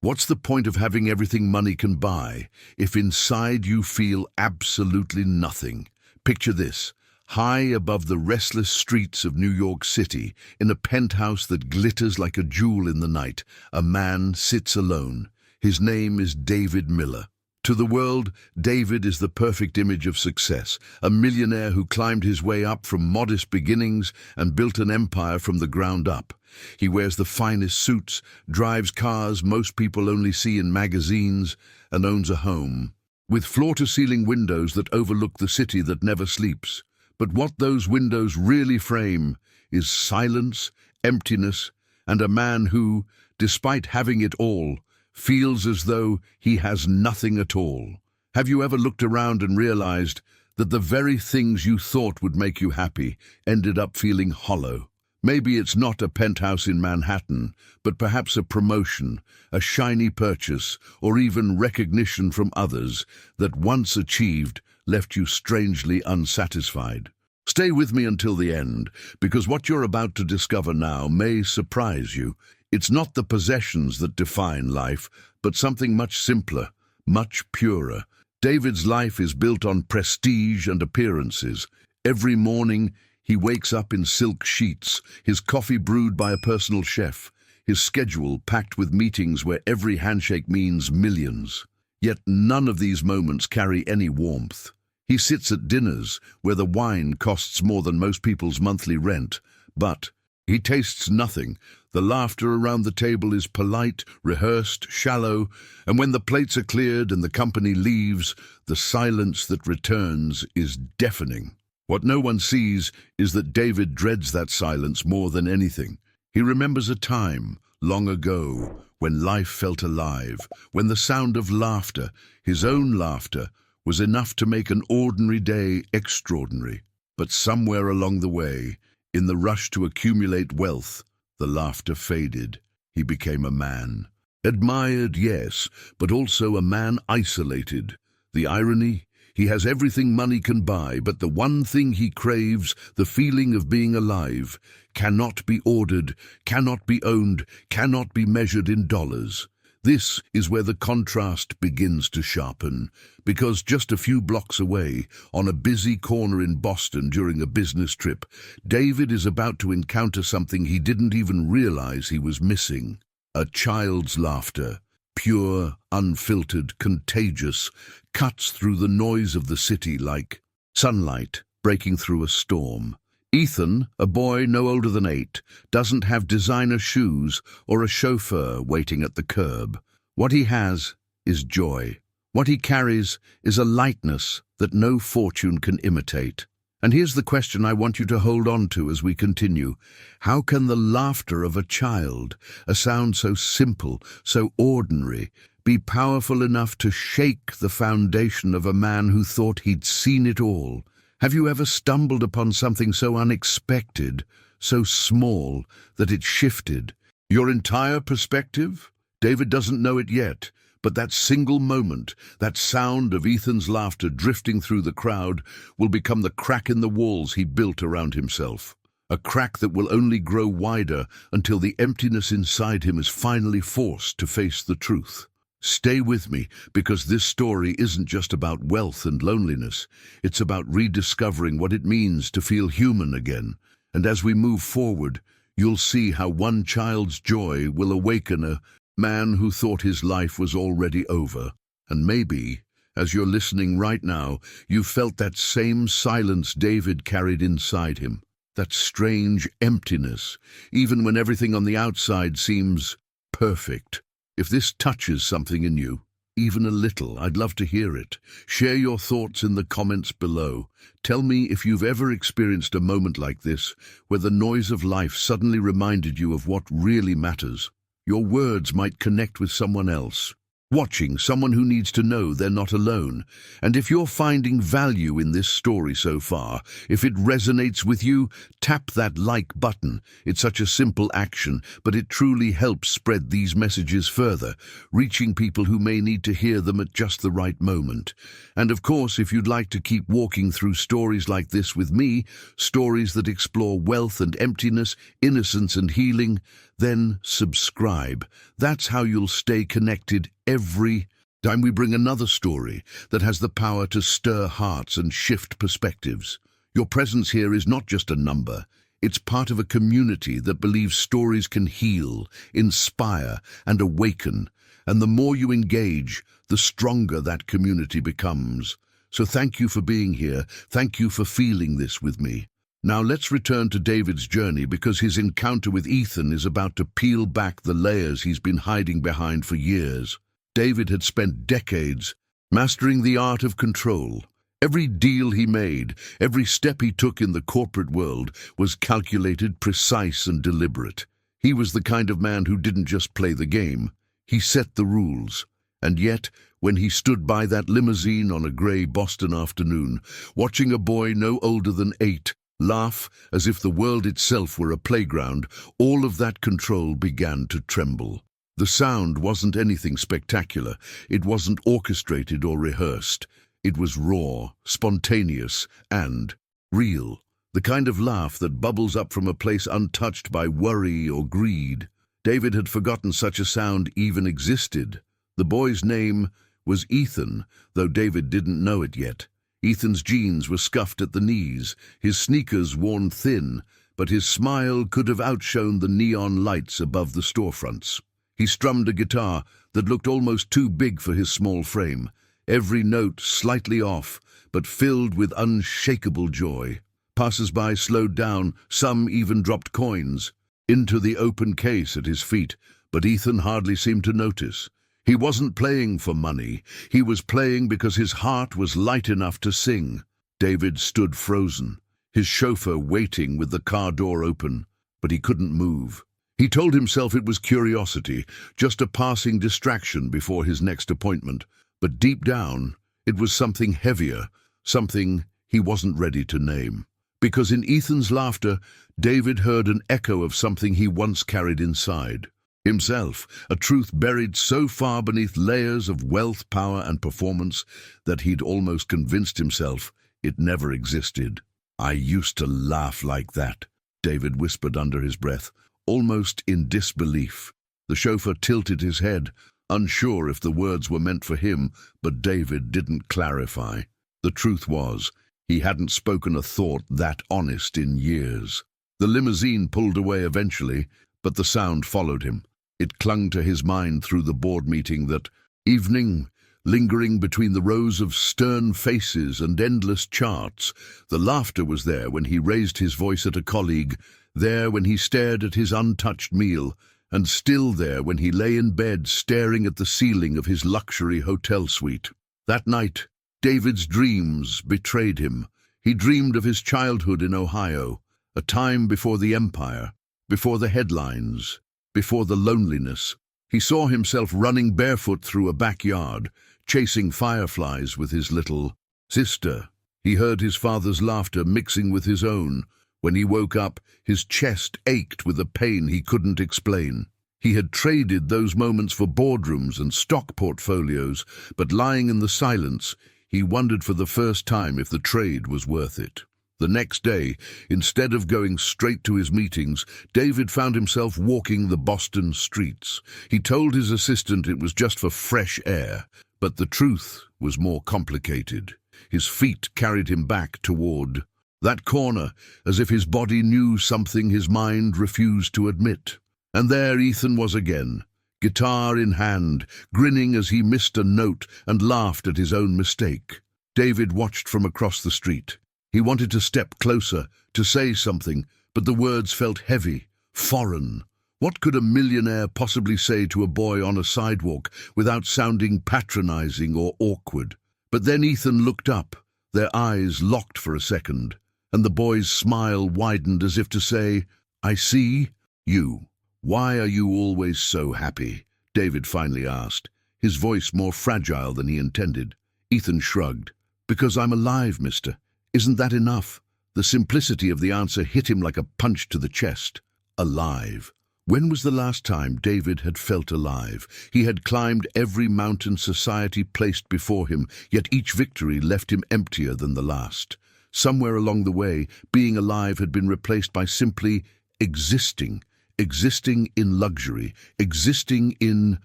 What's the point of having everything money can buy if inside you feel absolutely nothing? Picture this. High above the restless streets of New York City, in a penthouse that glitters like a jewel in the night, a man sits alone. His name is David Miller. To the world, David is the perfect image of success, a millionaire who climbed his way up from modest beginnings and built an empire from the ground up. He wears the finest suits, drives cars most people only see in magazines, and owns a home with floor-to-ceiling windows that overlook the city that never sleeps. But what those windows really frame is silence, emptiness, and a man who, despite having it all, feels as though he has nothing at all. Have you ever looked around and realized that the very things you thought would make you happy ended up feeling hollow? Maybe it's not a penthouse in Manhattan, but perhaps a promotion, a shiny purchase, or even recognition from others that once achieved left you strangely unsatisfied. Stay with me until the end, because what you're about to discover now may surprise you. It's not the possessions that define life, but something much simpler, much purer. David's life is built on prestige and appearances. Every morning, he wakes up in silk sheets, his coffee brewed by a personal chef, his schedule packed with meetings where every handshake means millions. Yet none of these moments carry any warmth. He sits at dinners where the wine costs more than most people's monthly rent, but he tastes nothing. The laughter around the table is polite, rehearsed, shallow, and when the plates are cleared and the company leaves, the silence that returns is deafening. What no one sees is that David dreads that silence more than anything. He remembers a time, long ago, when life felt alive, when the sound of laughter, his own laughter, was enough to make an ordinary day extraordinary. But somewhere along the way, in the rush to accumulate wealth, the laughter faded. He became a man. Admired, yes, but also a man isolated. The irony? He has everything money can buy, but the one thing he craves, the feeling of being alive, cannot be ordered, cannot be owned, cannot be measured in dollars. This is where the contrast begins to sharpen, because just a few blocks away, on a busy corner in Boston during a business trip, David is about to encounter something he didn't even realize he was missing. A child's laughter, pure, unfiltered, contagious, cuts through the noise of the city like sunlight breaking through a storm. Ethan, a boy no older than 8, doesn't have designer shoes or a chauffeur waiting at the curb. What he has is joy. What he carries is a lightness that no fortune can imitate. And here's the question I want you to hold on to as we continue. How can the laughter of a child, a sound so simple, so ordinary, be powerful enough to shake the foundation of a man who thought he'd seen it all? Have you ever stumbled upon something so unexpected, so small, that it shifted your entire perspective? David doesn't know it yet, but that single moment, that sound of Ethan's laughter drifting through the crowd, will become the crack in the walls he built around himself. A crack that will only grow wider until the emptiness inside him is finally forced to face the truth. Stay with me, because this story isn't just about wealth and loneliness. It's about rediscovering what it means to feel human again. And as we move forward, you'll see how one child's joy will awaken a man who thought his life was already over. And maybe, as you're listening right now, you've felt that same silence David carried inside him. That strange emptiness, even when everything on the outside seems perfect. If this touches something in you, even a little, I'd love to hear it. Share your thoughts in the comments below. Tell me if you've ever experienced a moment like this, where the noise of life suddenly reminded you of what really matters. Your words might connect with someone else, watching someone who needs to know they're not alone. And if you're finding value in this story so far, if it resonates with you, tap that like button. It's such a simple action, but it truly helps spread these messages further, reaching people who may need to hear them at just the right moment. And of course, if you'd like to keep walking through stories like this with me, stories that explore wealth and emptiness, innocence and healing, then subscribe. That's how you'll stay connected every time we bring another story that has the power to stir hearts and shift perspectives. Your presence here is not just a number. It's part of a community that believes stories can heal, inspire, and awaken. And the more you engage, the stronger that community becomes. So thank you for being here. Thank you for feeling this with me. Now let's return to David's journey, because his encounter with Ethan is about to peel back the layers he's been hiding behind for years. David had spent decades mastering the art of control. Every deal he made, every step he took in the corporate world was calculated, precise, and deliberate. He was the kind of man who didn't just play the game, he set the rules. And yet, when he stood by that limousine on a grey Boston afternoon, watching a boy no older than 8 laugh as if the world itself were a playground, all of that control began to tremble. The sound wasn't anything spectacular. It wasn't orchestrated or rehearsed. It was raw, spontaneous, and real. The kind of laugh that bubbles up from a place untouched by worry or greed. David had forgotten such a sound even existed. The boy's name was Ethan, though David didn't know it yet. Ethan's jeans were scuffed at the knees, his sneakers worn thin, but his smile could have outshone the neon lights above the storefronts. He strummed a guitar that looked almost too big for his small frame, every note slightly off, but filled with unshakable joy. Passers-by slowed down, some even dropped coins into the open case at his feet, but Ethan hardly seemed to notice. He wasn't playing for money. He was playing because his heart was light enough to sing. David stood frozen, his chauffeur waiting with the car door open, but he couldn't move. He told himself it was curiosity, just a passing distraction before his next appointment. But deep down, it was something heavier, something he wasn't ready to name. Because in Ethan's laughter, David heard an echo of something he once carried inside. Himself, a truth buried so far beneath layers of wealth, power, and performance that he'd almost convinced himself it never existed. "I used to laugh like that," David whispered under his breath, almost in disbelief. The chauffeur tilted his head, unsure if the words were meant for him, but David didn't clarify. The truth was, he hadn't spoken a thought that honest in years. The limousine pulled away eventually, but the sound followed him. It clung to his mind through the board meeting that evening, lingering between the rows of stern faces and endless charts. The laughter was there when he raised his voice at a colleague, there when he stared at his untouched meal, and still there when he lay in bed staring at the ceiling of his luxury hotel suite. That night, David's dreams betrayed him. He dreamed of his childhood in Ohio, a time before the empire, before the headlines, before the loneliness. He saw himself running barefoot through a backyard, chasing fireflies with his little sister. He heard his father's laughter mixing with his own. When he woke up, his chest ached with a pain he couldn't explain. He had traded those moments for boardrooms and stock portfolios, but lying in the silence, he wondered for the first time if the trade was worth it. The next day, instead of going straight to his meetings, David found himself walking the Boston streets. He told his assistant it was just for fresh air, but the truth was more complicated. His feet carried him back toward that corner, as if his body knew something his mind refused to admit. And there Ethan was again, guitar in hand, grinning as he missed a note and laughed at his own mistake. David watched from across the street. He wanted to step closer, to say something, but the words felt heavy, foreign. What could a millionaire possibly say to a boy on a sidewalk without sounding patronizing or awkward? But then Ethan looked up, their eyes locked for a second, and the boy's smile widened as if to say, "I see you." "Why are you always so happy?" David finally asked, his voice more fragile than he intended. Ethan shrugged. "Because I'm alive, mister. Isn't that enough?" The simplicity of the answer hit him like a punch to the chest. Alive. When was the last time David had felt alive? He had climbed every mountain society placed before him, yet each victory left him emptier than the last. Somewhere along the way, being alive had been replaced by simply existing. existing in luxury, existing in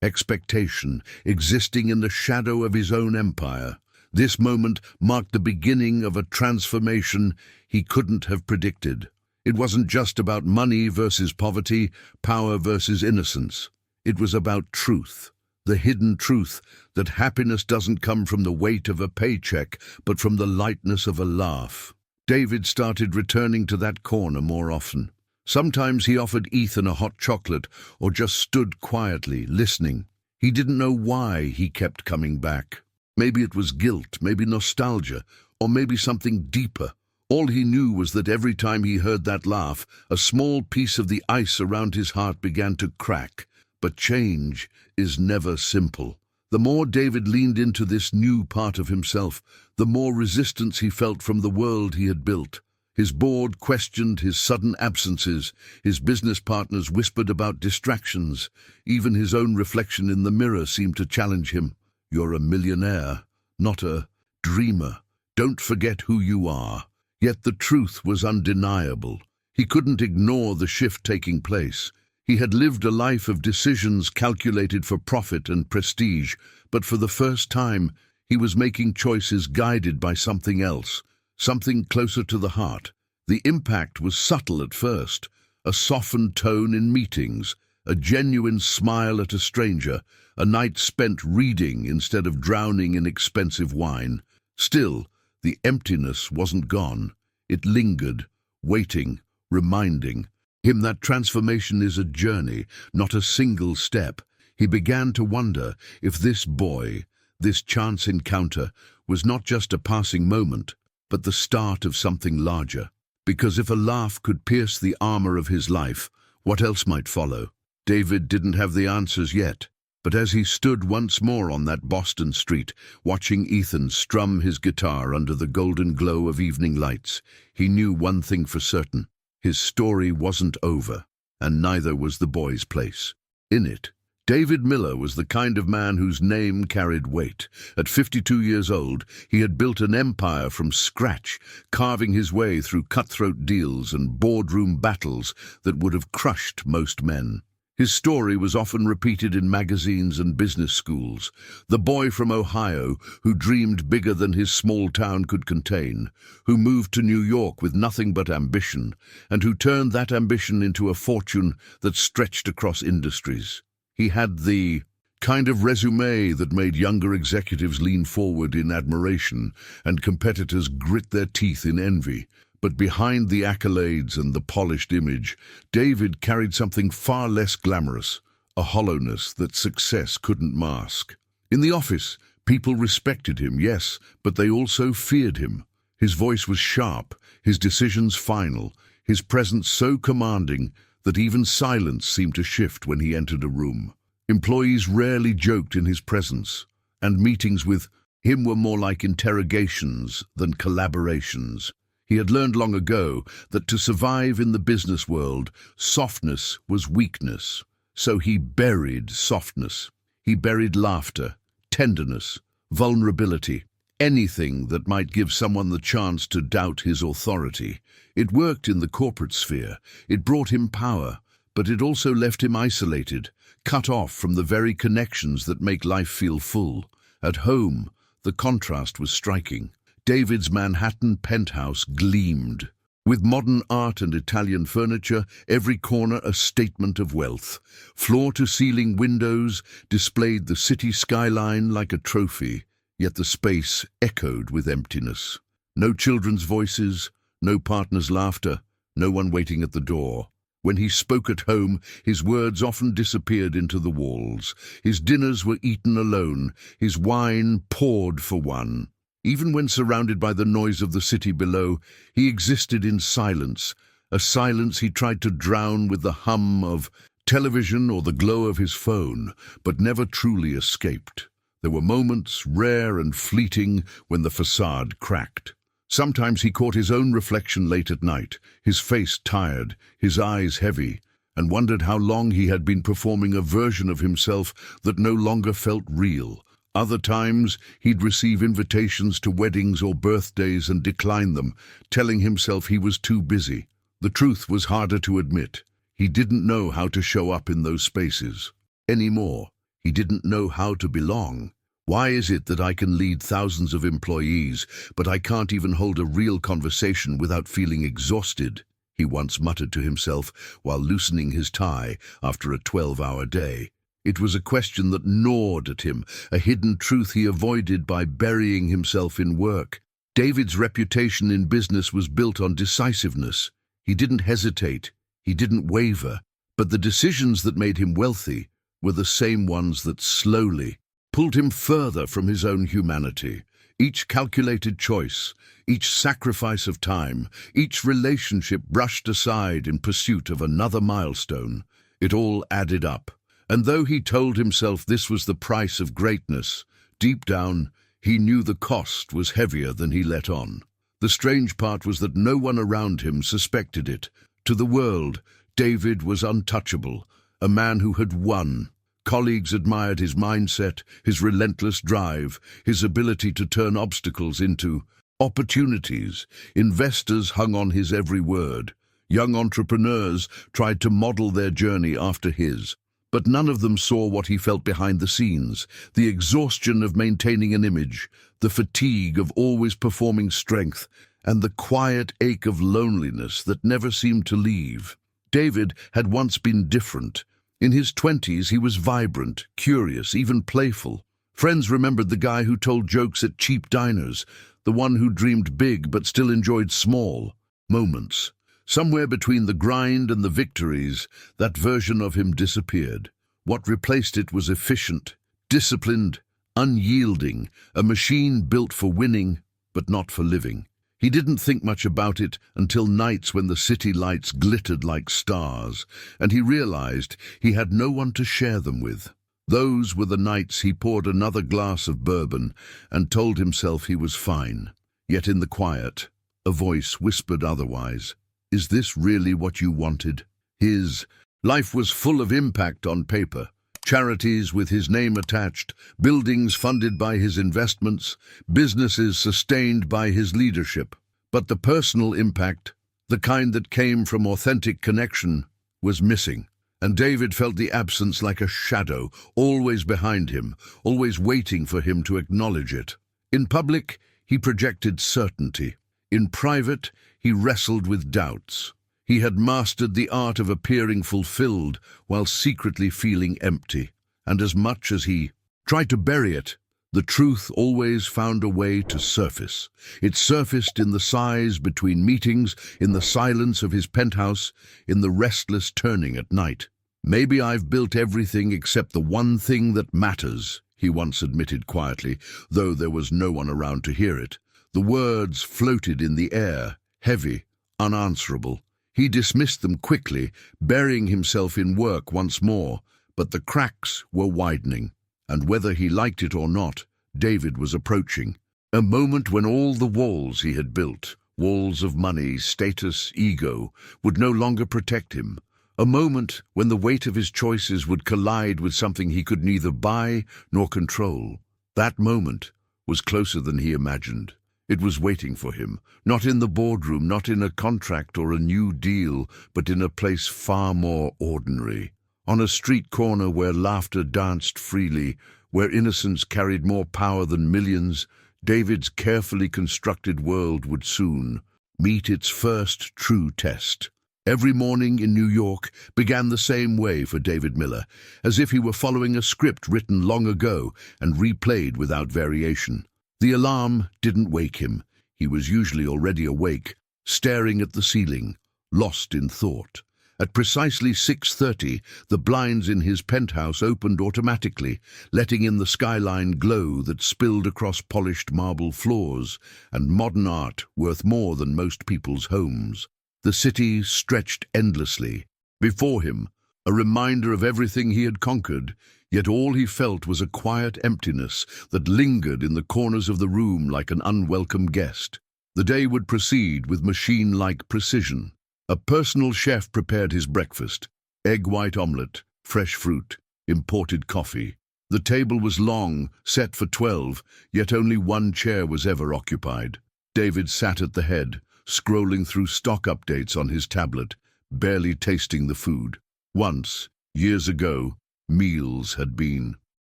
expectation, existing in the shadow of his own empire. This moment marked the beginning of a transformation he couldn't have predicted. It wasn't just about money versus poverty, power versus innocence. It was about truth, the hidden truth that happiness doesn't come from the weight of a paycheck, but from the lightness of a laugh. David started returning to that corner more often. Sometimes he offered Ethan a hot chocolate or just stood quietly, listening. He didn't know why he kept coming back. Maybe it was guilt, maybe nostalgia, or maybe something deeper. All he knew was that every time he heard that laugh, a small piece of the ice around his heart began to crack. But change is never simple. The more David leaned into this new part of himself, the more resistance he felt from the world he had built. His board questioned his sudden absences, his business partners whispered about distractions, even his own reflection in the mirror seemed to challenge him. You're a millionaire, not a dreamer. Don't forget who you are. Yet the truth was undeniable. He couldn't ignore the shift taking place. He had lived a life of decisions calculated for profit and prestige, but for the first time, he was making choices guided by something else, something closer to the heart. The impact was subtle at first, a softened tone in meetings, a genuine smile at a stranger, a night spent reading instead of drowning in expensive wine. Still, the emptiness wasn't gone. It lingered, waiting, reminding him that transformation is a journey, not a single step. He began to wonder if this boy, this chance encounter, was not just a passing moment, but the start of something larger. Because if a laugh could pierce the armor of his life, what else might follow? David didn't have the answers yet, but as he stood once more on that Boston street, watching Ethan strum his guitar under the golden glow of evening lights, he knew one thing for certain. His story wasn't over, and neither was the boy's place. In it, David Miller was the kind of man whose name carried weight. At 52 years old, he had built an empire from scratch, carving his way through cutthroat deals and boardroom battles that would have crushed most men. His story was often repeated in magazines and business schools. The boy from Ohio who dreamed bigger than his small town could contain, who moved to New York with nothing but ambition, and who turned that ambition into a fortune that stretched across industries. He had the kind of resume that made younger executives lean forward in admiration and competitors grit their teeth in envy. But behind the accolades and the polished image, David carried something far less glamorous, a hollowness that success couldn't mask. In the office, people respected him, yes, but they also feared him. His voice was sharp, his decisions final, his presence so commanding that even silence seemed to shift when he entered a room. Employees rarely joked in his presence, and meetings with him were more like interrogations than collaborations. He had learned long ago that to survive in the business world, softness was weakness. So he buried softness. He buried laughter, tenderness, vulnerability, anything that might give someone the chance to doubt his authority. It worked in the corporate sphere. It brought him power, but it also left him isolated, cut off from the very connections that make life feel full. At home, the contrast was striking. David's Manhattan penthouse gleamed. With modern art and Italian furniture, every corner a statement of wealth. Floor-to-ceiling windows displayed the city skyline like a trophy, yet the space echoed with emptiness. No children's voices, no partner's laughter, no one waiting at the door. When he spoke at home, his words often disappeared into the walls. His dinners were eaten alone, his wine poured for one. Even when surrounded by the noise of the city below, he existed in silence, a silence he tried to drown with the hum of television or the glow of his phone, but never truly escaped. There were moments, rare and fleeting, when the facade cracked. Sometimes he caught his own reflection late at night, his face tired, his eyes heavy, and wondered how long he had been performing a version of himself that no longer felt real. Other times, he'd receive invitations to weddings or birthdays and decline them, telling himself he was too busy. The truth was harder to admit. He didn't know how to show up in those spaces anymore. He didn't know how to belong. Why is it that I can lead thousands of employees, but I can't even hold a real conversation without feeling exhausted? He once muttered to himself while loosening his tie after a 12-hour day. It was a question that gnawed at him, a hidden truth he avoided by burying himself in work. David's reputation in business was built on decisiveness. He didn't hesitate, he didn't waver, but the decisions that made him wealthy were the same ones that slowly pulled him further from his own humanity. Each calculated choice, each sacrifice of time, each relationship brushed aside in pursuit of another milestone, it all added up. And though he told himself this was the price of greatness, deep down, he knew the cost was heavier than he let on. The strange part was that no one around him suspected it. To the world, David was untouchable, a man who had won. Colleagues admired his mindset, his relentless drive, his ability to turn obstacles into opportunities. Investors hung on his every word. Young entrepreneurs tried to model their journey after his. But none of them saw what he felt behind the scenes, the exhaustion of maintaining an image, the fatigue of always performing strength, and the quiet ache of loneliness that never seemed to leave. David had once been different. In his 20s, he was vibrant, curious, even playful. Friends remembered the guy who told jokes at cheap diners, the one who dreamed big but still enjoyed small moments. Somewhere between the grind and the victories, that version of him disappeared. What replaced it was efficient, disciplined, unyielding, a machine built for winning, but not for living. He didn't think much about it until nights when the city lights glittered like stars, and he realized he had no one to share them with. Those were the nights he poured another glass of bourbon and told himself he was fine. Yet in the quiet, a voice whispered otherwise. Is this really what you wanted? His life was full of impact on paper. Charities with his name attached, buildings funded by his investments, businesses sustained by his leadership. But the personal impact, the kind that came from authentic connection, was missing. And David felt the absence like a shadow, always behind him, always waiting for him to acknowledge it. In public, he projected certainty. In private, he wrestled with doubts. He had mastered the art of appearing fulfilled while secretly feeling empty. And as much as he tried to bury it, the truth always found a way to surface. It surfaced in the sighs between meetings, in the silence of his penthouse, in the restless turning at night. Maybe I've built everything except the one thing that matters, he once admitted quietly, though there was no one around to hear it. The words floated in the air, heavy, unanswerable. He dismissed them quickly, burying himself in work once more, but the cracks were widening, and whether he liked it or not, David was approaching. A moment when all the walls he had built, walls of money, status, ego, would no longer protect him. A moment when the weight of his choices would collide with something he could neither buy nor control. That moment was closer than he imagined. It was waiting for him, not in the boardroom, not in a contract or a new deal, but in a place far more ordinary. On a street corner where laughter danced freely, where innocence carried more power than millions, David's carefully constructed world would soon meet its first true test. Every morning in New York began the same way for David Miller, as if he were following a script written long ago and replayed without variation. The alarm didn't wake him. He was usually already awake, staring at the ceiling, lost in thought. At precisely 6:30, the blinds in his penthouse opened automatically, letting in the skyline glow that spilled across polished marble floors and modern art worth more than most people's homes. The city stretched endlessly. Before him, a reminder of everything he had conquered, yet all he felt was a quiet emptiness that lingered in the corners of the room like an unwelcome guest. The day would proceed with machine-like precision. A personal chef prepared his breakfast: egg white omelette, fresh fruit, imported coffee. The table was long, set for 12, yet only one chair was ever occupied. David sat at the head, scrolling through stock updates on his tablet, barely tasting the food. Once, years ago, meals had been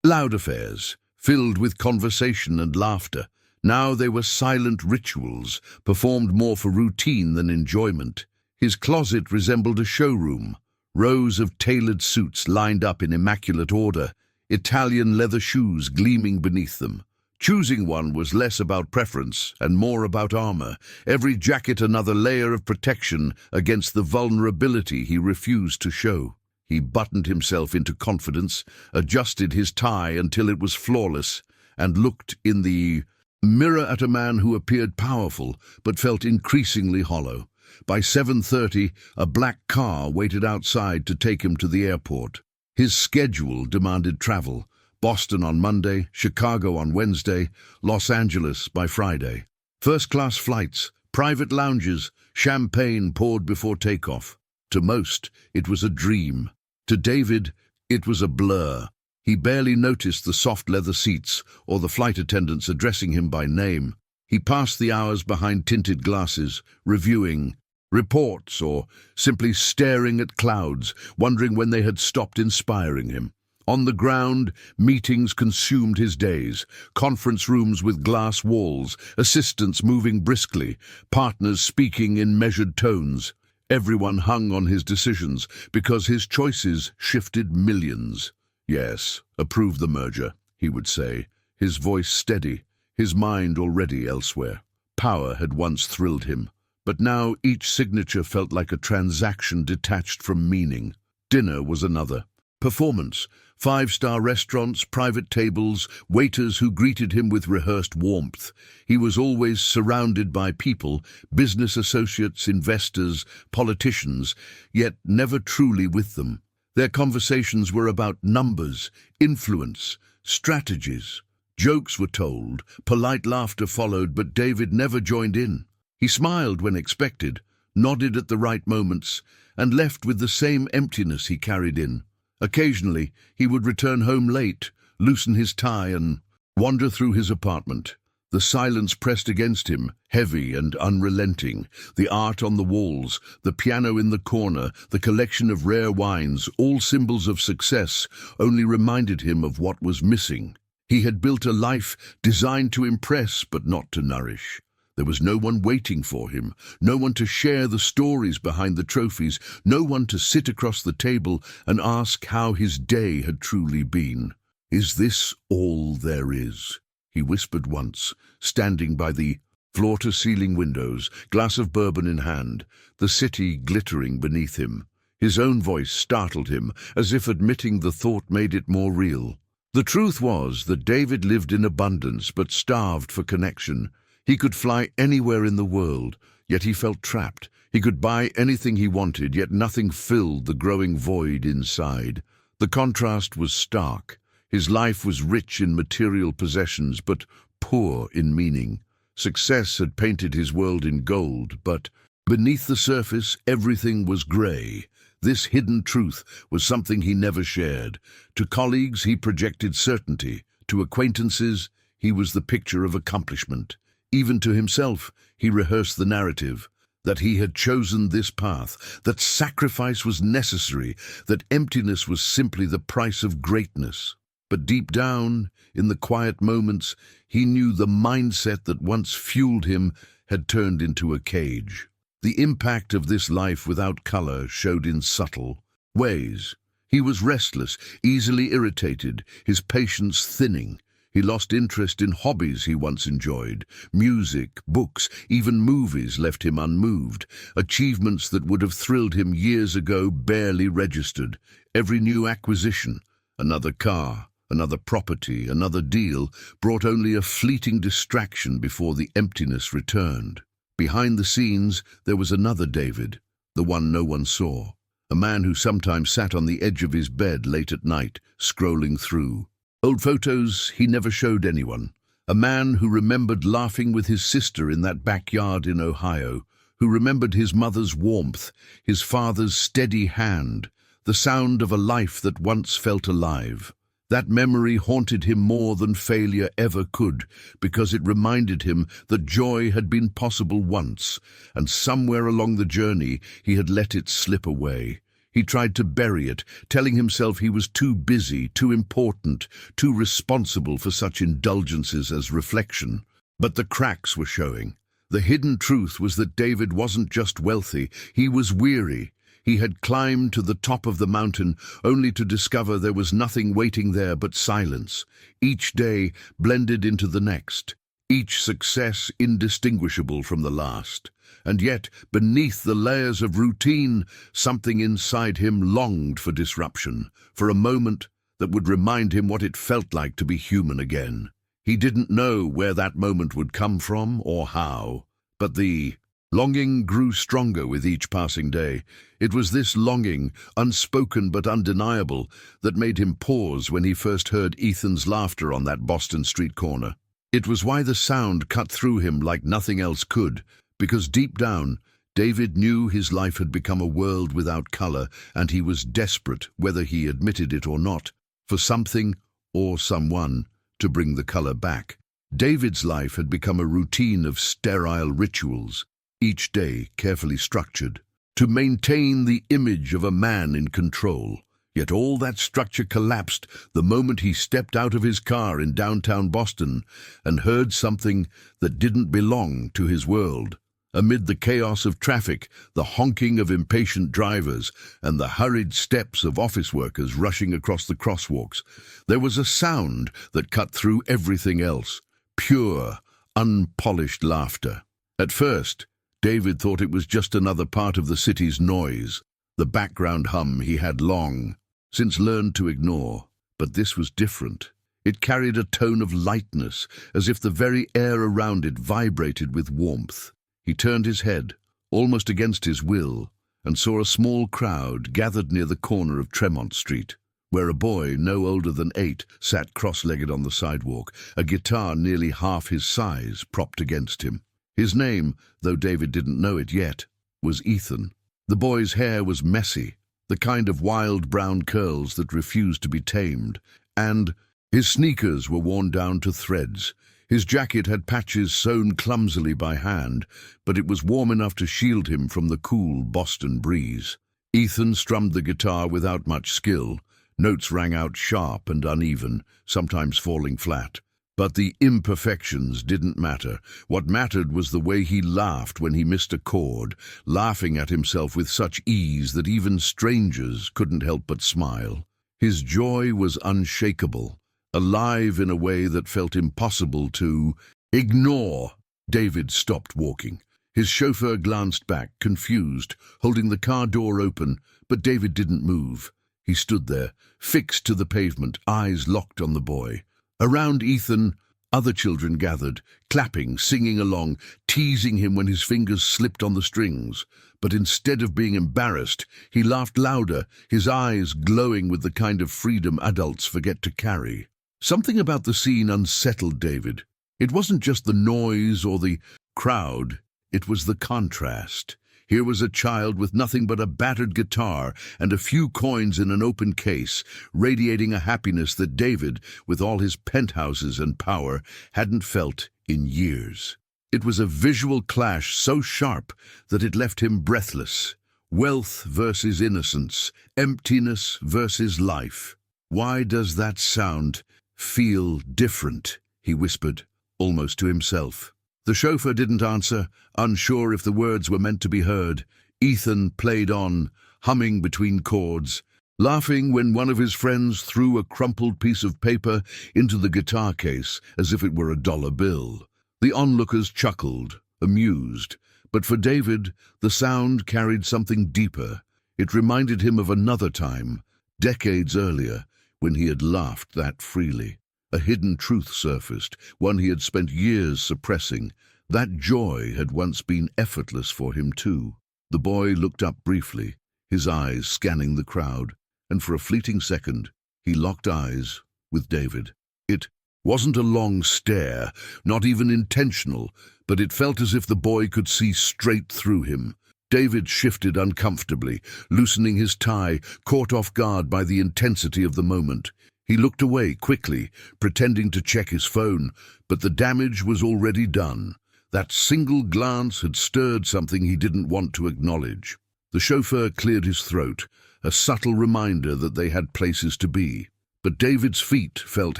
loud affairs, filled with conversation and laughter. Now they were silent rituals, performed more for routine than enjoyment. His closet resembled a showroom, rows of tailored suits lined up in immaculate order, Italian leather shoes gleaming beneath them. Choosing one was less about preference and more about armor, every jacket another layer of protection against the vulnerability he refused to show. He buttoned himself into confidence, adjusted his tie until it was flawless, and looked in the mirror at a man who appeared powerful but felt increasingly hollow. By 7:30, a black car waited outside to take him to the airport. His schedule demanded travel: Boston on Monday, Chicago on Wednesday, Los Angeles by Friday. First-class flights, private lounges, champagne poured before takeoff. To most, it was a dream. To David, it was a blur. He barely noticed the soft leather seats or the flight attendants addressing him by name. He passed the hours behind tinted glasses, reviewing reports or simply staring at clouds, wondering when they had stopped inspiring him. On the ground, meetings consumed his days, conference rooms with glass walls, assistants moving briskly, partners speaking in measured tones. Everyone hung on his decisions because his choices shifted millions. Yes, approve the merger, he would say, his voice steady, his mind already elsewhere. Power had once thrilled him, but now each signature felt like a transaction detached from meaning. Dinner was another. Performance, 5-star restaurants, private tables, waiters who greeted him with rehearsed warmth. He was always surrounded by people, business associates, investors, politicians, yet never truly with them. Their conversations were about numbers, influence, strategies. Jokes were told, polite laughter followed, but David never joined in. He smiled when expected, nodded at the right moments, and left with the same emptiness he carried in. Occasionally, he would return home late, loosen his tie, and wander through his apartment. The silence pressed against him, heavy and unrelenting. The art on the walls, the piano in the corner, the collection of rare wines, all symbols of success, only reminded him of what was missing. He had built a life designed to impress but not to nourish. There was no one waiting for him, no one to share the stories behind the trophies, no one to sit across the table and ask how his day had truly been. "Is this all there is?" he whispered once, standing by the floor-to-ceiling windows, glass of bourbon in hand, the city glittering beneath him. His own voice startled him, as if admitting the thought made it more real. The truth was that David lived in abundance but starved for connection. He could fly anywhere in the world, yet he felt trapped. He could buy anything he wanted, yet nothing filled the growing void inside. The contrast was stark. His life was rich in material possessions, but poor in meaning. Success had painted his world in gold, but beneath the surface, everything was grey. This hidden truth was something he never shared. To colleagues, he projected certainty. To acquaintances, he was the picture of accomplishment. Even to himself, he rehearsed the narrative, that he had chosen this path, that sacrifice was necessary, that emptiness was simply the price of greatness. But deep down, in the quiet moments, he knew the mindset that once fueled him had turned into a cage. The impact of this life without color showed in subtle ways. He was restless, easily irritated, his patience thinning. He lost interest in hobbies he once enjoyed. Music, books, even movies left him unmoved. Achievements that would have thrilled him years ago barely registered. Every new acquisition, another car, another property, another deal, brought only a fleeting distraction before the emptiness returned. Behind the scenes, there was another David, the one no one saw. A man who sometimes sat on the edge of his bed late at night, scrolling through old photos he never showed anyone. A man who remembered laughing with his sister in that backyard in Ohio, who remembered his mother's warmth, his father's steady hand, the sound of a life that once felt alive. That memory haunted him more than failure ever could, because it reminded him that joy had been possible once, and somewhere along the journey he had let it slip away. He tried to bury it, telling himself he was too busy, too important, too responsible for such indulgences as reflection. But the cracks were showing. The hidden truth was that David wasn't just wealthy, he was weary. He had climbed to the top of the mountain only to discover there was nothing waiting there but silence. Each day blended into the next, each success indistinguishable from the last. And yet, beneath the layers of routine, something inside him longed for disruption, for a moment that would remind him what it felt like to be human again. He didn't know where that moment would come from or how, but the longing grew stronger with each passing day. It was this longing, unspoken but undeniable, that made him pause when he first heard Ethan's laughter on that Boston street corner. It was why the sound cut through him like nothing else could, because deep down, David knew his life had become a world without color, and he was desperate, whether he admitted it or not, for something or someone to bring the color back. David's life had become a routine of sterile rituals, each day carefully structured, to maintain the image of a man in control. Yet all that structure collapsed the moment he stepped out of his car in downtown Boston and heard something that didn't belong to his world. Amid the chaos of traffic, the honking of impatient drivers, and the hurried steps of office workers rushing across the crosswalks, there was a sound that cut through everything else: pure, unpolished laughter. At first, David thought it was just another part of the city's noise, the background hum he had long since learned to ignore. But this was different. It carried a tone of lightness, as if the very air around it vibrated with warmth. He turned his head, almost against his will, and saw a small crowd gathered near the corner of Tremont Street, where a boy no older than 8 sat cross-legged on the sidewalk, a guitar nearly half his size propped against him. His name, though David didn't know it yet, was Ethan. The boy's hair was messy, the kind of wild brown curls that refused to be tamed, and his sneakers were worn down to threads. His jacket had patches sewn clumsily by hand, but it was warm enough to shield him from the cool Boston breeze. Ethan strummed the guitar without much skill. Notes rang out sharp and uneven, sometimes falling flat. But the imperfections didn't matter. What mattered was the way he laughed when he missed a chord, laughing at himself with such ease that even strangers couldn't help but smile. His joy was unshakable, alive in a way that felt impossible to ignore. David stopped walking. His chauffeur glanced back, confused, holding the car door open, but David didn't move. He stood there, fixed to the pavement, eyes locked on the boy. Around Ethan, other children gathered, clapping, singing along, teasing him when his fingers slipped on the strings. But instead of being embarrassed, he laughed louder, his eyes glowing with the kind of freedom adults forget to carry. Something about the scene unsettled David. It wasn't just the noise or the crowd, it was the contrast. Here was a child with nothing but a battered guitar and a few coins in an open case, radiating a happiness that David, with all his penthouses and power, hadn't felt in years. It was a visual clash so sharp that it left him breathless. Wealth versus innocence, emptiness versus life. "Why does that sound feel different?" he whispered, almost to himself. The chauffeur didn't answer, unsure if the words were meant to be heard. Ethan played on, humming between chords, laughing when one of his friends threw a crumpled piece of paper into the guitar case as if it were a dollar bill. The onlookers chuckled, amused, but for David, the sound carried something deeper. It reminded him of another time, decades earlier, when he had laughed that freely. A hidden truth surfaced, one he had spent years suppressing. That joy had once been effortless for him too. The boy looked up briefly, his eyes scanning the crowd, and for a fleeting second, he locked eyes with David. It wasn't a long stare, not even intentional, but it felt as if the boy could see straight through him. David shifted uncomfortably, loosening his tie, caught off guard by the intensity of the moment. He looked away quickly, pretending to check his phone, but the damage was already done. That single glance had stirred something he didn't want to acknowledge. The chauffeur cleared his throat, a subtle reminder that they had places to be. But David's feet felt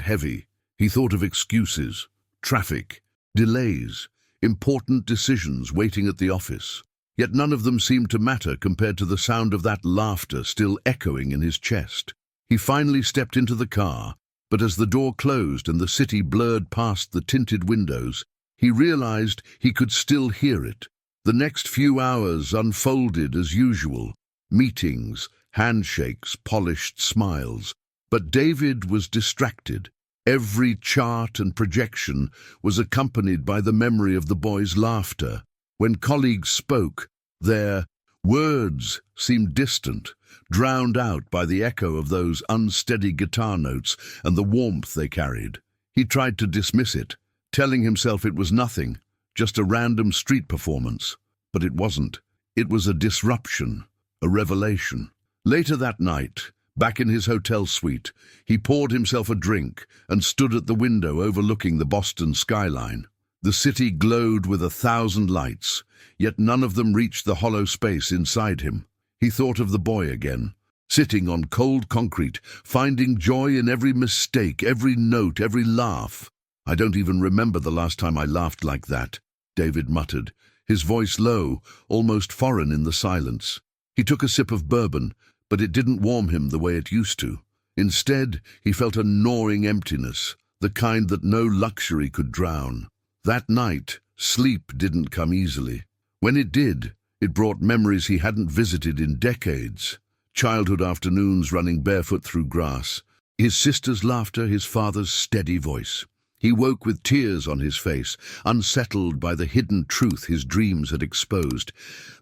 heavy. He thought of excuses, traffic, delays, important decisions waiting at the office. Yet none of them seemed to matter compared to the sound of that laughter still echoing in his chest. He finally stepped into the car, but as the door closed and the city blurred past the tinted windows, he realized he could still hear it. The next few hours unfolded as usual. Meetings, handshakes, polished smiles. But David was distracted. Every chart and projection was accompanied by the memory of the boy's laughter. When colleagues spoke, their words seemed distant, drowned out by the echo of those unsteady guitar notes and the warmth they carried. He tried to dismiss it, telling himself it was nothing, just a random street performance. But it wasn't. It was a disruption, a revelation. Later that night, back in his hotel suite, he poured himself a drink and stood at the window overlooking the Boston skyline. The city glowed with 1,000 lights, yet none of them reached the hollow space inside him. He thought of the boy again, sitting on cold concrete, finding joy in every mistake, every note, every laugh. "I don't even remember the last time I laughed like that," David muttered, his voice low, almost foreign in the silence. He took a sip of bourbon, but it didn't warm him the way it used to. Instead, he felt a gnawing emptiness, the kind that no luxury could drown. That night, sleep didn't come easily. When it did, it brought memories he hadn't visited in decades. Childhood afternoons running barefoot through grass, his sister's laughter, his father's steady voice. He woke with tears on his face, unsettled by the hidden truth his dreams had exposed,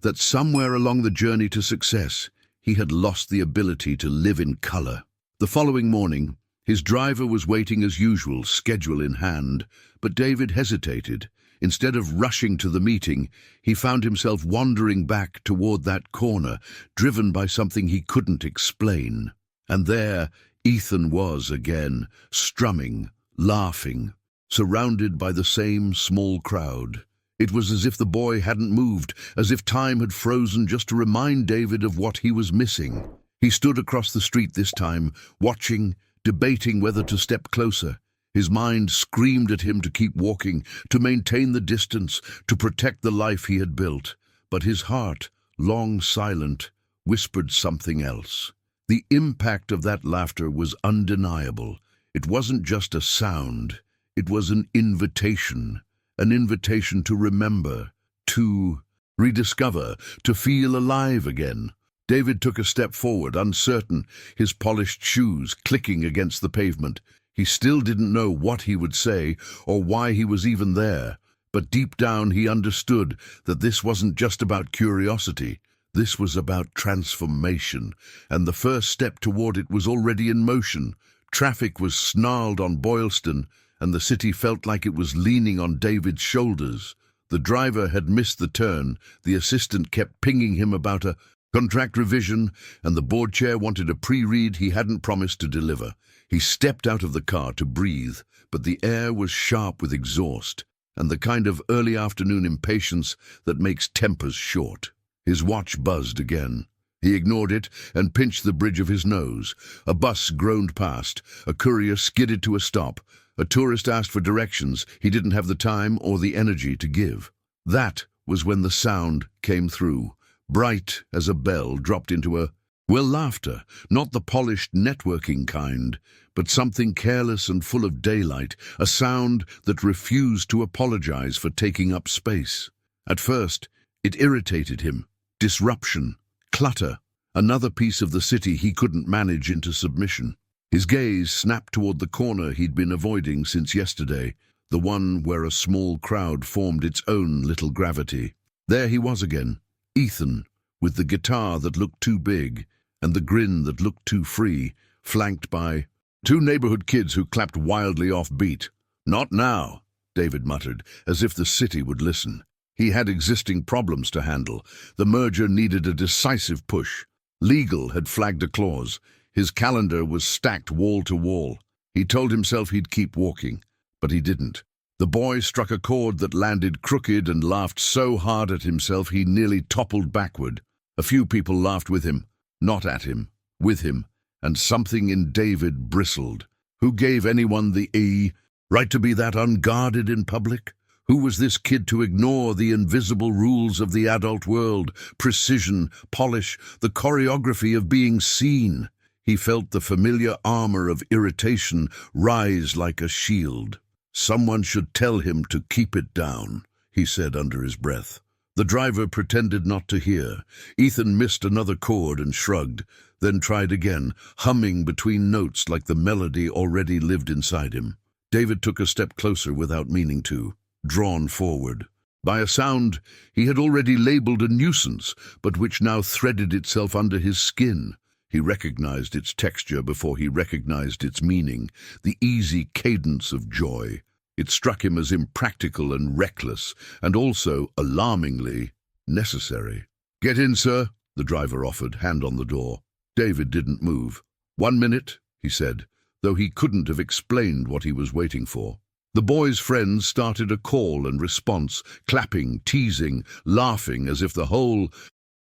that somewhere along the journey to success, he had lost the ability to live in color. The following morning, his driver was waiting as usual, schedule in hand, but David hesitated. Instead of rushing to the meeting, he found himself wandering back toward that corner, driven by something he couldn't explain. And there Ethan was again, strumming, laughing, surrounded by the same small crowd. It was as if the boy hadn't moved, as if time had frozen just to remind David of what he was missing. He stood across the street this time, watching, debating whether to step closer. His mind screamed at him to keep walking, to maintain the distance, to protect the life he had built. But his heart, long silent, whispered something else. The impact of that laughter was undeniable. It wasn't just a sound, it was an invitation to remember, to rediscover, to feel alive again. David took a step forward, uncertain, his polished shoes clicking against the pavement. He still didn't know what he would say or why he was even there, but deep down he understood that this wasn't just about curiosity. This was about transformation, and the first step toward it was already in motion. Traffic was snarled on Boylston, and the city felt like it was leaning on David's shoulders. The driver had missed the turn, the assistant kept pinging him about a contract revision, and the board chair wanted a pre-read he hadn't promised to deliver. He stepped out of the car to breathe, but the air was sharp with exhaust, and the kind of early afternoon impatience that makes tempers short. His watch buzzed again. He ignored it and pinched the bridge of his nose. A bus groaned past. A courier skidded to a stop. A tourist asked for directions he didn't have the time or the energy to give. That was when the sound came through, bright as a bell dropped into a, laughter, not the polished networking kind, but something careless and full of daylight, a sound that refused to apologize for taking up space. At first, it irritated him. Disruption, clutter, another piece of the city he couldn't manage into submission. His gaze snapped toward the corner he'd been avoiding since yesterday, the one where a small crowd formed its own little gravity. There he was again, Ethan, with the guitar that looked too big and the grin that looked too free, flanked by two neighborhood kids who clapped wildly off-beat. "Not now," David muttered, as if the city would listen. He had existing problems to handle. The merger needed a decisive push. Legal had flagged a clause. His calendar was stacked wall to wall. He told himself he'd keep walking, but he didn't. The boy struck a chord that landed crooked and laughed so hard at himself he nearly toppled backward. A few people laughed with him, not at him, with him, and something in David bristled. Who gave anyone the right to be that unguarded in public? Who was this kid to ignore the invisible rules of the adult world, precision, polish, the choreography of being seen? He felt the familiar armor of irritation rise like a shield. Someone should tell him to keep it down, he said under his breath. The driver pretended not to hear. Ethan missed another chord and shrugged, then tried again, humming between notes like the melody already lived inside him. David took a step closer without meaning to, drawn forward. By a sound he had already labeled a nuisance, but which now threaded itself under his skin. He recognized its texture before he recognized its meaning, the easy cadence of joy. It struck him as impractical and reckless, and also, alarmingly, necessary. "Get in, sir," the driver offered, hand on the door. David didn't move. "1 minute," he said, though he couldn't have explained what he was waiting for. The boy's friends started a call and response, clapping, teasing, laughing, as if the whole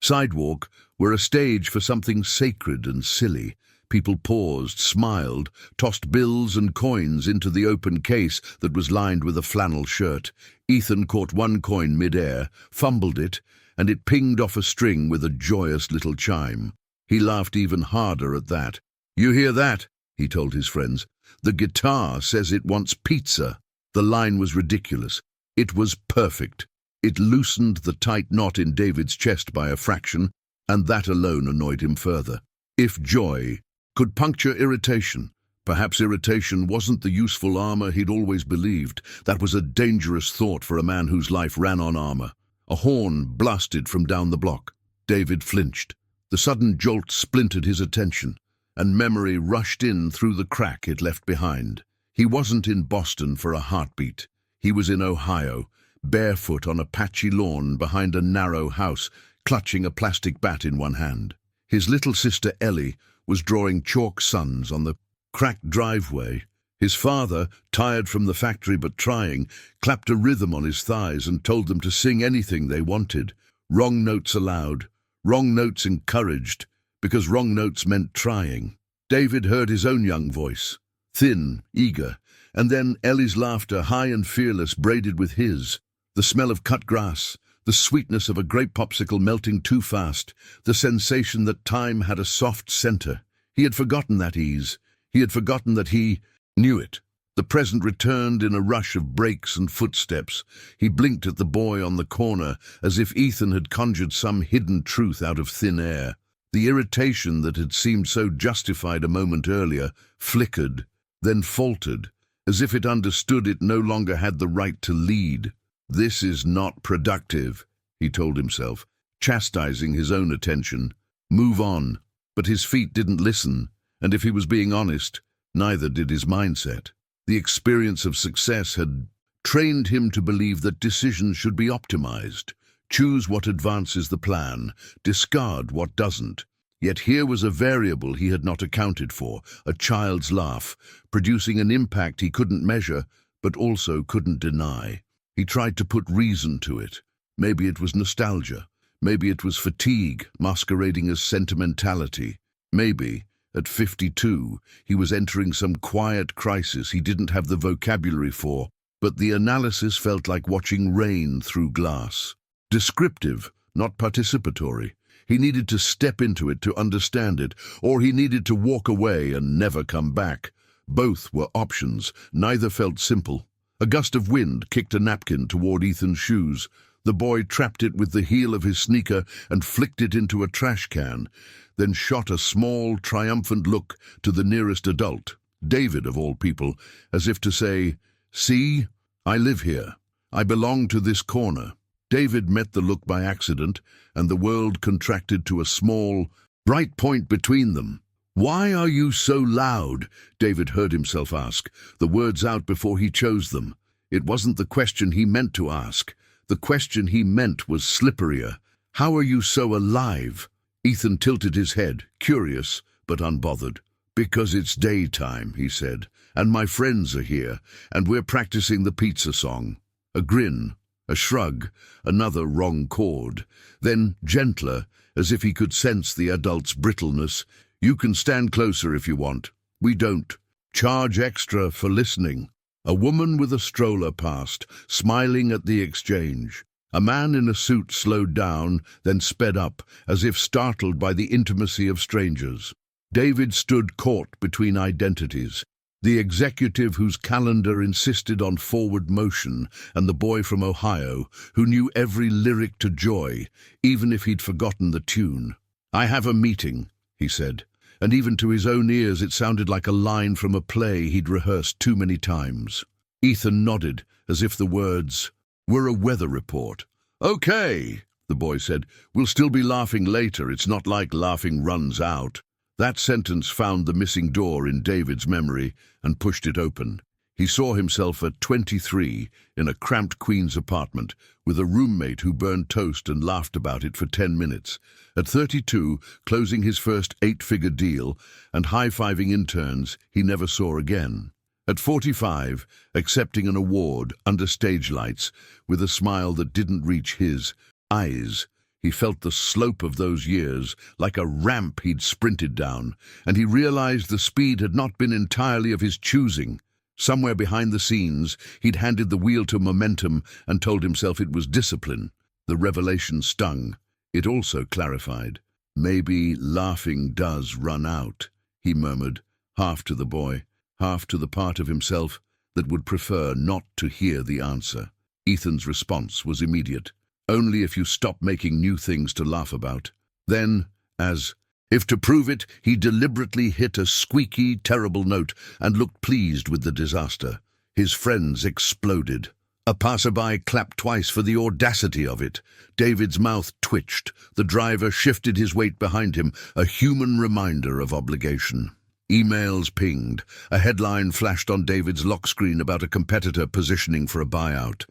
sidewalk were a stage for something sacred and silly. People paused, smiled, tossed bills and coins into the open case that was lined with a flannel shirt. Ethan caught one coin mid-air, fumbled it, and it pinged off a string with a joyous little chime. He laughed even harder at that. "You hear that?" he told his friends. "The guitar says it wants pizza." The line was ridiculous. It was perfect. It loosened the tight knot in David's chest by a fraction, and that alone annoyed him further. If joy could puncture irritation, perhaps irritation wasn't the useful armor he'd always believed. That was a dangerous thought for a man whose life ran on armor. A horn blasted from down the block. David flinched. The sudden jolt splintered his attention, and memory rushed in through the crack it left behind. He wasn't in Boston for a heartbeat. He was in Ohio, barefoot on a patchy lawn behind a narrow house, clutching a plastic bat in one hand. His little sister Ellie was drawing chalk suns on the cracked driveway. His father, tired from the factory but trying, clapped a rhythm on his thighs and told them to sing anything they wanted. Wrong notes allowed, wrong notes encouraged, because wrong notes meant trying. David heard his own young voice, thin, eager, and then Ellie's laughter, high and fearless, braided with his. The smell of cut grass, the sweetness of a grape popsicle melting too fast, the sensation that time had a soft center. He had forgotten that ease. He had forgotten that he knew it. The present returned in a rush of brakes and footsteps. He blinked at the boy on the corner, as if Ethan had conjured some hidden truth out of thin air. The irritation that had seemed so justified a moment earlier flickered, then faltered, as if it understood it no longer had the right to lead. "This is not productive," he told himself, chastising his own attention. "Move on." But his feet didn't listen, and if he was being honest, neither did his mindset. The experience of success had trained him to believe that decisions should be optimized. Choose what advances the plan, discard what doesn't. Yet here was a variable he had not accounted for, a child's laugh, producing an impact he couldn't measure, but also couldn't deny. He tried to put reason to it. Maybe it was nostalgia. Maybe it was fatigue masquerading as sentimentality. Maybe, at 52, he was entering some quiet crisis he didn't have the vocabulary for, but the analysis felt like watching rain through glass. Descriptive, not participatory. He needed to step into it to understand it, or he needed to walk away and never come back. Both were options. Neither felt simple. A gust of wind kicked a napkin toward Ethan's shoes. The boy trapped it with the heel of his sneaker and flicked it into a trash can, then shot a small, triumphant look to the nearest adult, David of all people, as if to say, "See, I live here. I belong to this corner." David met the look by accident, and the world contracted to a small, bright point between them. "Why are you so loud?" David heard himself ask, the words out before he chose them. It wasn't the question he meant to ask. The question he meant was slipperier. "How are you so alive?" Ethan tilted his head, curious, but unbothered. "Because it's daytime," he said, "and my friends are here, and we're practicing the pizza song." A grin, a shrug, another wrong chord. Then, gentler, as if he could sense the adult's brittleness, "You can stand closer if you want. We don't charge extra for listening." A woman with a stroller passed, smiling at the exchange. A man in a suit slowed down, then sped up, as if startled by the intimacy of strangers. David stood caught between identities. The executive whose calendar insisted on forward motion, and the boy from Ohio who knew every lyric to Joy, even if he'd forgotten the tune. "I have a meeting," he said, and even to his own ears it sounded like a line from a play he'd rehearsed too many times. Ethan nodded, as if the words were a weather report. "Okay," the boy said, "we'll still be laughing later. It's not like laughing runs out." That sentence found the missing door in David's memory and pushed it open. He saw himself at 23 in a cramped Queens apartment with a roommate who burned toast and laughed about it for 10 minutes. At 32, closing his first 8-figure deal and high-fiving interns he never saw again. At 45, accepting an award under stage lights with a smile that didn't reach his eyes. He felt the slope of those years like a ramp he'd sprinted down, and he realized the speed had not been entirely of his choosing. Somewhere behind the scenes, he'd handed the wheel to momentum and told himself it was discipline. The revelation stung. It also clarified. "Maybe laughing does run out," he murmured, half to the boy, half to the part of himself that would prefer not to hear the answer. Ethan's response was immediate. "Only if you stop making new things to laugh about." Then, as if to prove it, he deliberately hit a squeaky, terrible note and looked pleased with the disaster. His friends exploded. A passerby clapped twice for the audacity of it. David's mouth twitched. The driver shifted his weight behind him, a human reminder of obligation. Emails pinged. A headline flashed on David's lock screen about a competitor positioning for a buyout.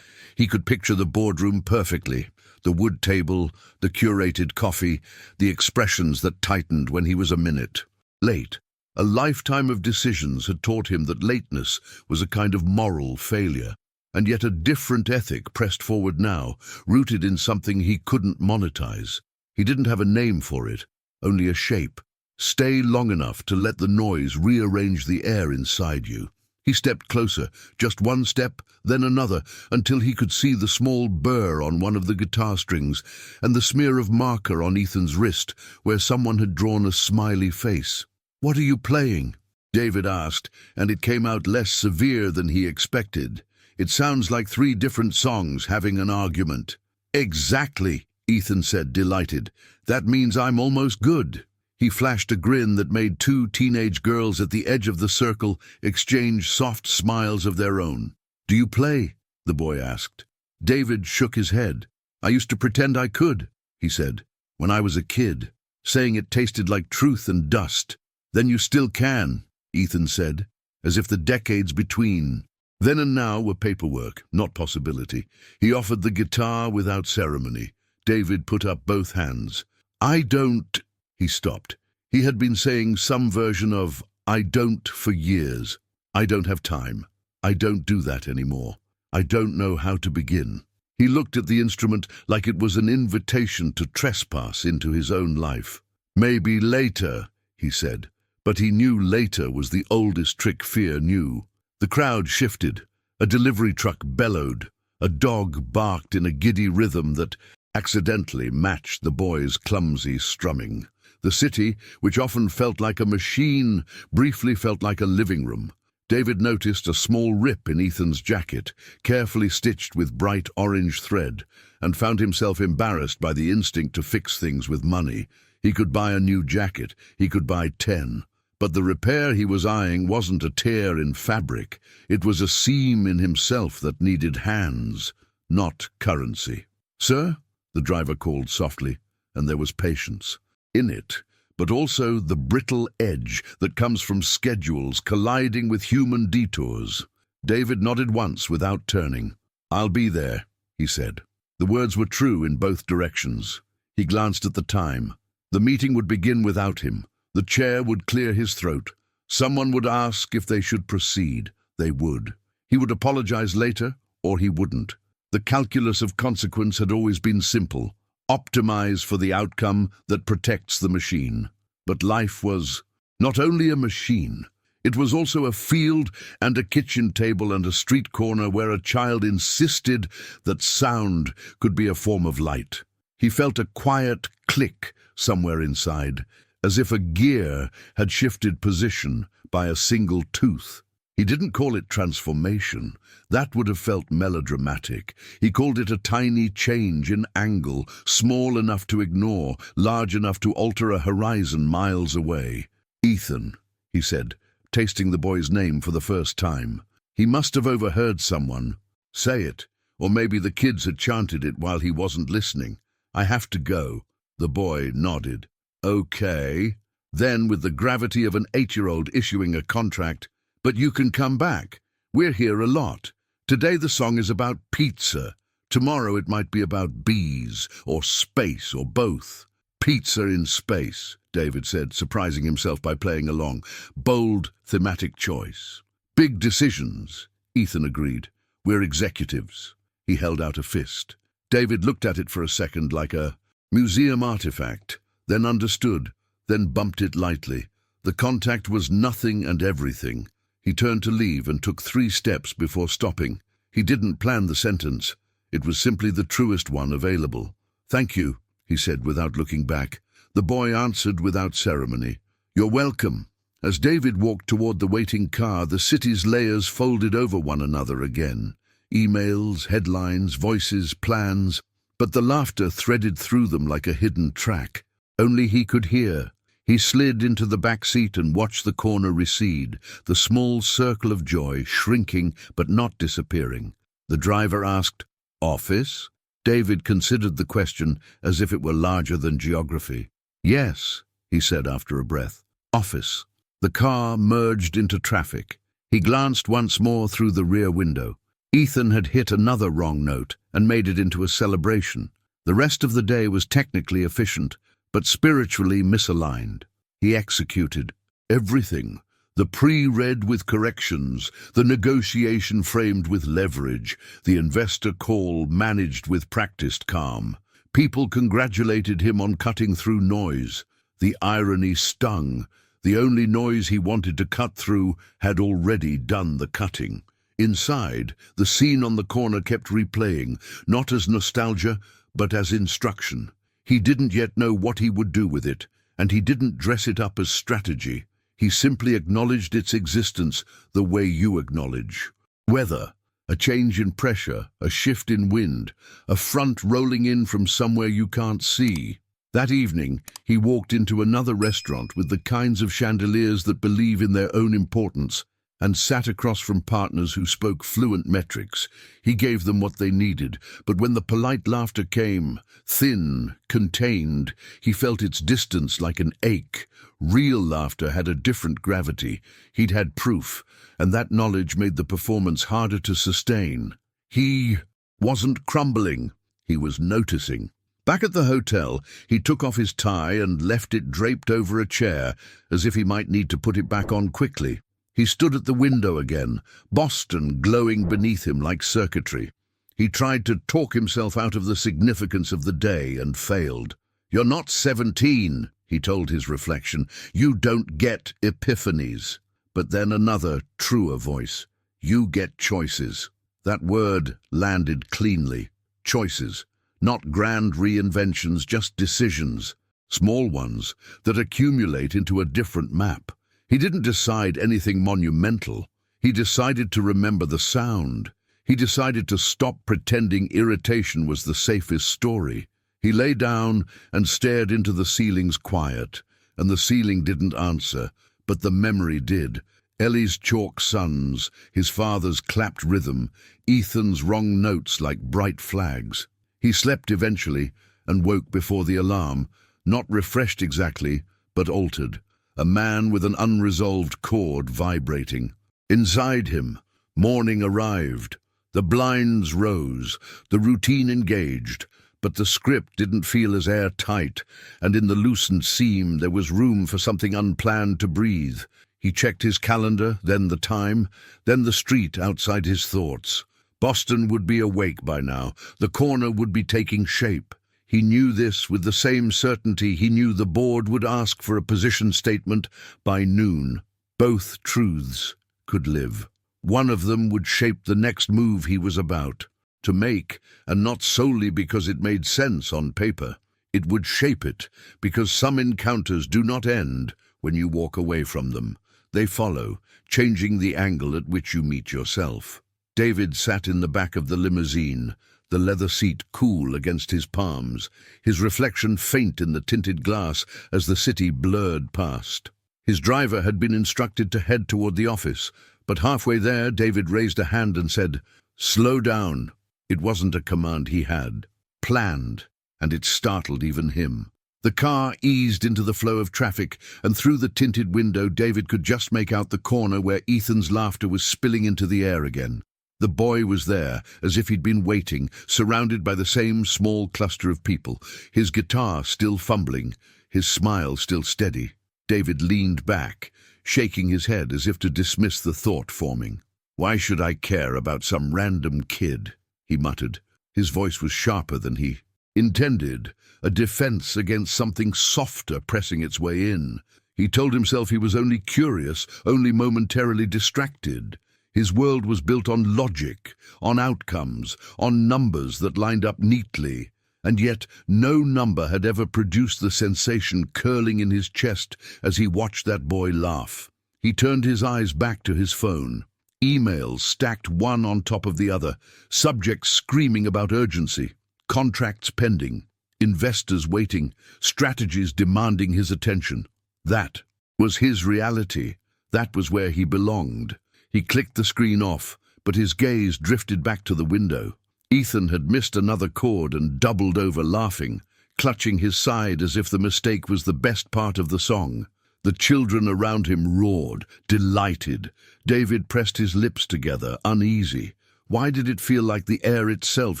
He could picture the boardroom perfectly. The wood table, the curated coffee, the expressions that tightened when he was a minute late. A lifetime of decisions had taught him that lateness was a kind of moral failure. And yet a different ethic pressed forward now, rooted in something he couldn't monetize. He didn't have a name for it, only a shape. Stay long enough to let the noise rearrange the air inside you. He stepped closer, just one step, then another, until he could see the small burr on one of the guitar strings and the smear of marker on Ethan's wrist where someone had drawn a smiley face. "What are you playing?" David asked, and it came out less severe than he expected. "It sounds like 3 different songs having an argument." "Exactly," Ethan said, delighted. "That means I'm almost good." He flashed a grin that made 2 teenage girls at the edge of the circle exchange soft smiles of their own. "Do you play?" the boy asked. David shook his head. "I used to pretend I could," he said, "when I was a kid, saying it tasted like truth and dust." "Then you still can," Ethan said, as if the decades between then and now were paperwork, not possibility. He offered the guitar without ceremony. David put up both hands. "I don't—" He stopped. He had been saying some version of "I don't" for years. "I don't have time. I don't do that anymore. I don't know how to begin." He looked at the instrument like it was an invitation to trespass into his own life. "Maybe later," he said, but he knew later was the oldest trick fear knew. The crowd shifted. A delivery truck bellowed. A dog barked in a giddy rhythm that accidentally matched the boy's clumsy strumming. The city, which often felt like a machine, briefly felt like a living room. David noticed a small rip in Ethan's jacket, carefully stitched with bright orange thread, and found himself embarrassed by the instinct to fix things with money. He could buy a new jacket, he could buy 10. But the repair he was eyeing wasn't a tear in fabric. It was a seam in himself that needed hands, not currency. "Sir?" the driver called softly, and there was patience in it, but also the brittle edge that comes from schedules colliding with human detours. David nodded once without turning. "I'll be there," he said. The words were true in both directions. He glanced at the time. The meeting would begin without him. The chair would clear his throat. Someone would ask if they should proceed. They would. He would apologize later, or he wouldn't. The calculus of consequence had always been simple. Optimize for the outcome that protects the machine. But life was not only a machine. It was also a field and a kitchen table and a street corner where a child insisted that sound could be a form of light. He felt a quiet click somewhere inside, as if a gear had shifted position by a single tooth. He didn't call it transformation. That would have felt melodramatic. He called it a tiny change in angle, small enough to ignore, large enough to alter a horizon miles away. "Ethan," he said, tasting the boy's name for the first time. He must have overheard someone say it, or maybe the kids had chanted it while he wasn't listening. "I have to go." The boy nodded. "Okay." Then, with the gravity of an 8-year-old issuing a contract, "But you can come back. We're here a lot. Today the song is about pizza. Tomorrow it might be about bees, or space, or both." "Pizza in space," David said, surprising himself by playing along. "Bold, thematic choice." "Big decisions," Ethan agreed. "We're executives." He held out a fist. David looked at it for a second like a museum artifact, then understood, then bumped it lightly. The contact was nothing and everything. He turned to leave and took 3 steps before stopping. He didn't plan the sentence. It was simply the truest one available. "Thank you," he said without looking back. The boy answered without ceremony. "You're welcome." As David walked toward the waiting car, the city's layers folded over one another again. Emails, headlines, voices, plans, but the laughter threaded through them like a hidden track. Only he could hear. He slid into the back seat and watched the corner recede, the small circle of joy shrinking but not disappearing. The driver asked, "Office?" David considered the question as if it were larger than geography. "Yes," he said after a breath. "Office." The car merged into traffic. He glanced once more through the rear window. Ethan had hit another wrong note and made it into a celebration. The rest of the day was technically efficient, but spiritually misaligned. He executed everything. The pre-read with corrections, the negotiation framed with leverage, the investor call managed with practiced calm. People congratulated him on cutting through noise. The irony stung. The only noise he wanted to cut through had already done the cutting. Inside, the scene on the corner kept replaying, not as nostalgia, but as instruction. He didn't yet know what he would do with it, and he didn't dress it up as strategy. He simply acknowledged its existence the way you acknowledge weather, a change in pressure, a shift in wind, a front rolling in from somewhere you can't see. That evening, he walked into another restaurant with the kinds of chandeliers that believe in their own importance, and sat across from partners who spoke fluent metrics. He gave them what they needed, but when the polite laughter came, thin, contained, he felt its distance like an ache. Real laughter had a different gravity. He'd had proof, and that knowledge made the performance harder to sustain. He wasn't crumbling. He was noticing. Back at the hotel, he took off his tie and left it draped over a chair, as if he might need to put it back on quickly. He stood at the window again, Boston glowing beneath him like circuitry. He tried to talk himself out of the significance of the day and failed. "You're not 17, he told his reflection. "You don't get epiphanies." But then another, truer voice. "You get choices." That word landed cleanly. Choices. Not grand reinventions, just decisions. Small ones that accumulate into a different map. He didn't decide anything monumental. He decided to remember the sound. He decided to stop pretending irritation was the safest story. He lay down and stared into the ceiling's quiet, and the ceiling didn't answer, but the memory did. Ellie's chalk suns, his father's clapped rhythm, Ethan's wrong notes like bright flags. He slept eventually and woke before the alarm, not refreshed exactly, but altered. A man with an unresolved chord vibrating. Inside him, morning arrived. The blinds rose, the routine engaged, But the script didn't feel as airtight, and in the loosened seam there was room for something unplanned to breathe. He checked his calendar, then the time, then the street outside his thoughts. Boston would be awake by now. The corner would be taking shape. He knew this with the same certainty he knew the board would ask for a position statement by noon. Both truths could live. One of them would shape the next move he was about to make, and not solely because it made sense on paper. It would shape it because some encounters do not end when you walk away from them. They follow, changing the angle at which you meet yourself. David sat in the back of the limousine, the leather seat cool against his palms, his reflection faint in the tinted glass as the city blurred past. His driver had been instructed to head toward the office, but halfway there David raised a hand and said, "Slow down." It wasn't a command he had planned, and it startled even him. The car eased into the flow of traffic, and through the tinted window David could just make out the corner where Ethan's laughter was spilling into the air again. The boy was there, as if he'd been waiting, surrounded by the same small cluster of people, his guitar still fumbling, his smile still steady. David leaned back, shaking his head as if to dismiss the thought forming. "Why should I care about some random kid?" he muttered. His voice was sharper than he intended, a defense against something softer pressing its way in. He told himself he was only curious, only momentarily distracted. His world was built on logic, on outcomes, on numbers that lined up neatly, and yet no number had ever produced the sensation curling in his chest as he watched that boy laugh. He turned his eyes back to his phone. Emails stacked one on top of the other, subjects screaming about urgency, contracts pending, investors waiting, strategies demanding his attention. That was his reality. That was where he belonged. He clicked the screen off, but his gaze drifted back to the window. Ethan had missed another chord and doubled over laughing, clutching his side as if the mistake was the best part of the song. The children around him roared, delighted. David pressed his lips together, uneasy. Why did it feel like the air itself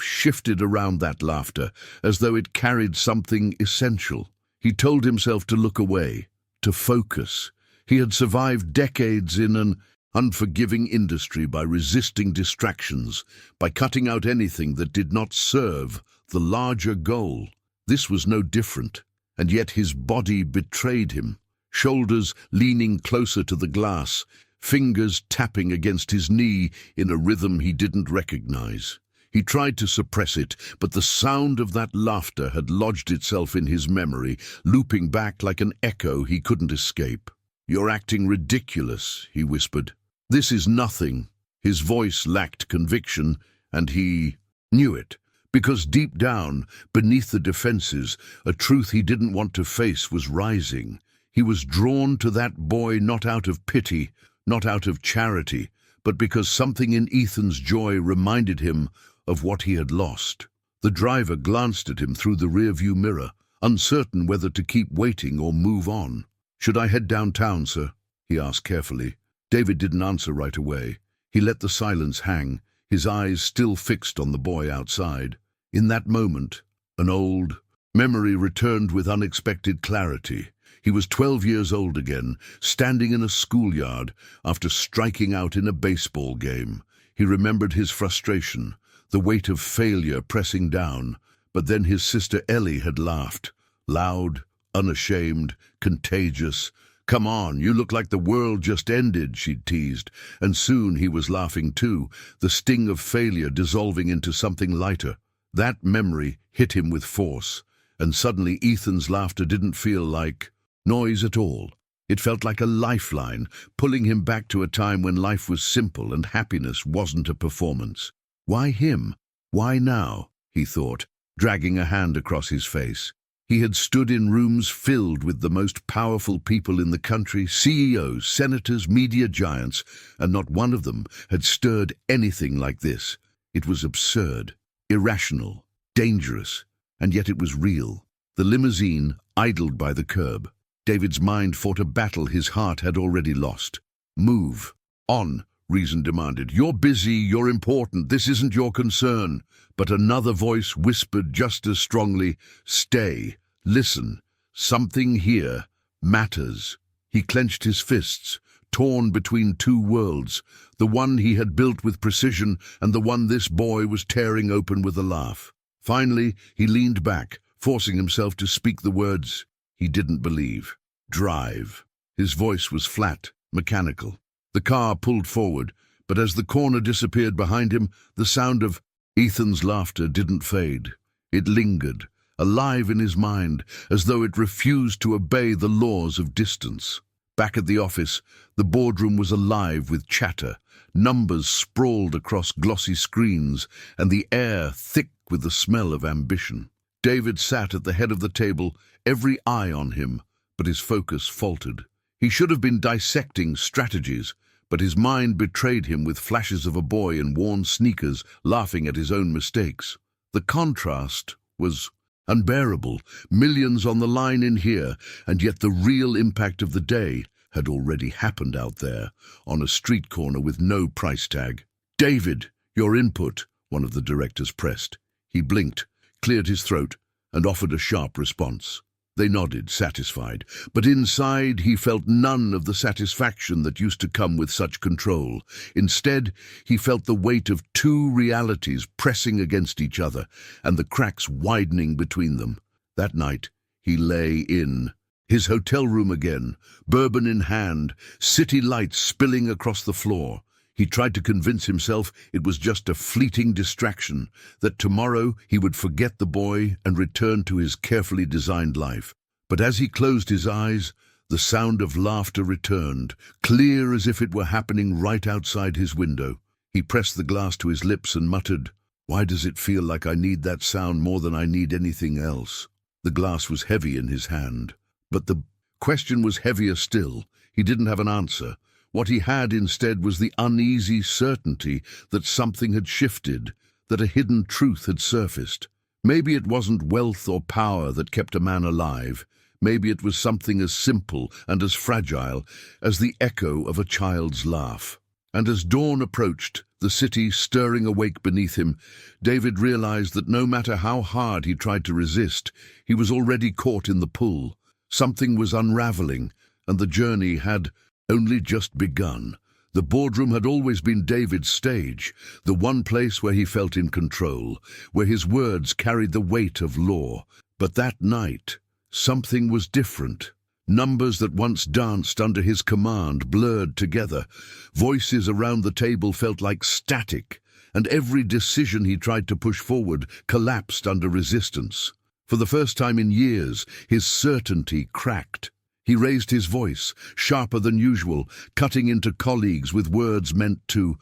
shifted around that laughter, as though it carried something essential? He told himself to look away, to focus. He had survived decades in an unforgiving industry by resisting distractions, by cutting out anything that did not serve the larger goal. This was no different, and yet his body betrayed him. Shoulders leaning closer to the glass, fingers tapping against his knee in a rhythm he didn't recognize. He tried to suppress it, but the sound of that laughter had lodged itself in his memory, looping back like an echo he couldn't escape. "You're acting ridiculous," he whispered. "This is nothing." His voice lacked conviction, and he knew it, because deep down, beneath the defenses, a truth he didn't want to face was rising. He was drawn to that boy not out of pity, not out of charity, but because something in Ethan's joy reminded him of what he had lost. The driver glanced at him through the rearview mirror, uncertain whether to keep waiting or move on. "Should I head downtown, sir?" he asked carefully. David didn't answer right away. He let the silence hang, his eyes still fixed on the boy outside. In that moment, an old memory returned with unexpected clarity. He was 12 years old again, standing in a schoolyard after striking out in a baseball game. He remembered his frustration, the weight of failure pressing down, but then his sister Ellie had laughed, loud, unashamed, contagious. "Come on, you look like the world just ended," she'd teased, and soon he was laughing too, the sting of failure dissolving into something lighter. That memory hit him with force, and suddenly Ethan's laughter didn't feel like noise at all. It felt like a lifeline, pulling him back to a time when life was simple and happiness wasn't a performance. Why him? Why now? He thought, dragging a hand across his face. He had stood in rooms filled with the most powerful people in the country, CEOs, senators, media giants, and not one of them had stirred anything like this. It was absurd, irrational, dangerous, and yet it was real. The limousine idled by the curb. David's mind fought a battle his heart had already lost. Move. On. reason demanded. "You're busy, you're important, this isn't your concern." But another voice whispered just as strongly, "Stay, listen, something here matters." He clenched his fists, torn between two worlds, the one he had built with precision and the one this boy was tearing open with a laugh. Finally, he leaned back, forcing himself to speak the words he didn't believe. "Drive." His voice was flat, mechanical. The car pulled forward, but as the corner disappeared behind him, the sound of Ethan's laughter didn't fade. It lingered, alive in his mind, as though it refused to obey the laws of distance. Back at the office, the boardroom was alive with chatter. Numbers sprawled across glossy screens, and the air thick with the smell of ambition. David sat at the head of the table, every eye on him, but his focus faltered. He should have been dissecting strategies, but his mind betrayed him with flashes of a boy in worn sneakers laughing at his own mistakes. The contrast was unbearable. Millions on the line in here, and yet the real impact of the day had already happened out there, on a street corner with no price tag. "David, your input," one of the directors pressed. He blinked, cleared his throat, and offered a sharp response. They nodded, satisfied, but inside he felt none of the satisfaction that used to come with such control. Instead, he felt the weight of two realities pressing against each other, and the cracks widening between them. That night, he lay in his hotel room again, bourbon in hand, city lights spilling across the floor. He tried to convince himself it was just a fleeting distraction, that tomorrow he would forget the boy and return to his carefully designed life. But as he closed his eyes, the sound of laughter returned, clear as if it were happening right outside his window. He pressed the glass to his lips and muttered, "Why does it feel like I need that sound more than I need anything else?" The glass was heavy in his hand, but the question was heavier still. He didn't have an answer. What he had instead was the uneasy certainty that something had shifted, that a hidden truth had surfaced. Maybe it wasn't wealth or power that kept a man alive. Maybe it was something as simple and as fragile as the echo of a child's laugh. And as dawn approached, the city stirring awake beneath him, David realized that no matter how hard he tried to resist, he was already caught in the pull. Something was unraveling, and the journey had only just begun. The boardroom had always been David's stage, the one place where he felt in control, where his words carried the weight of law. But that night, something was different. Numbers that once danced under his command blurred together. Voices around the table felt like static, and every decision he tried to push forward collapsed under resistance. For the first time in years, his certainty cracked. He raised his voice, sharper than usual, cutting into colleagues with words meant to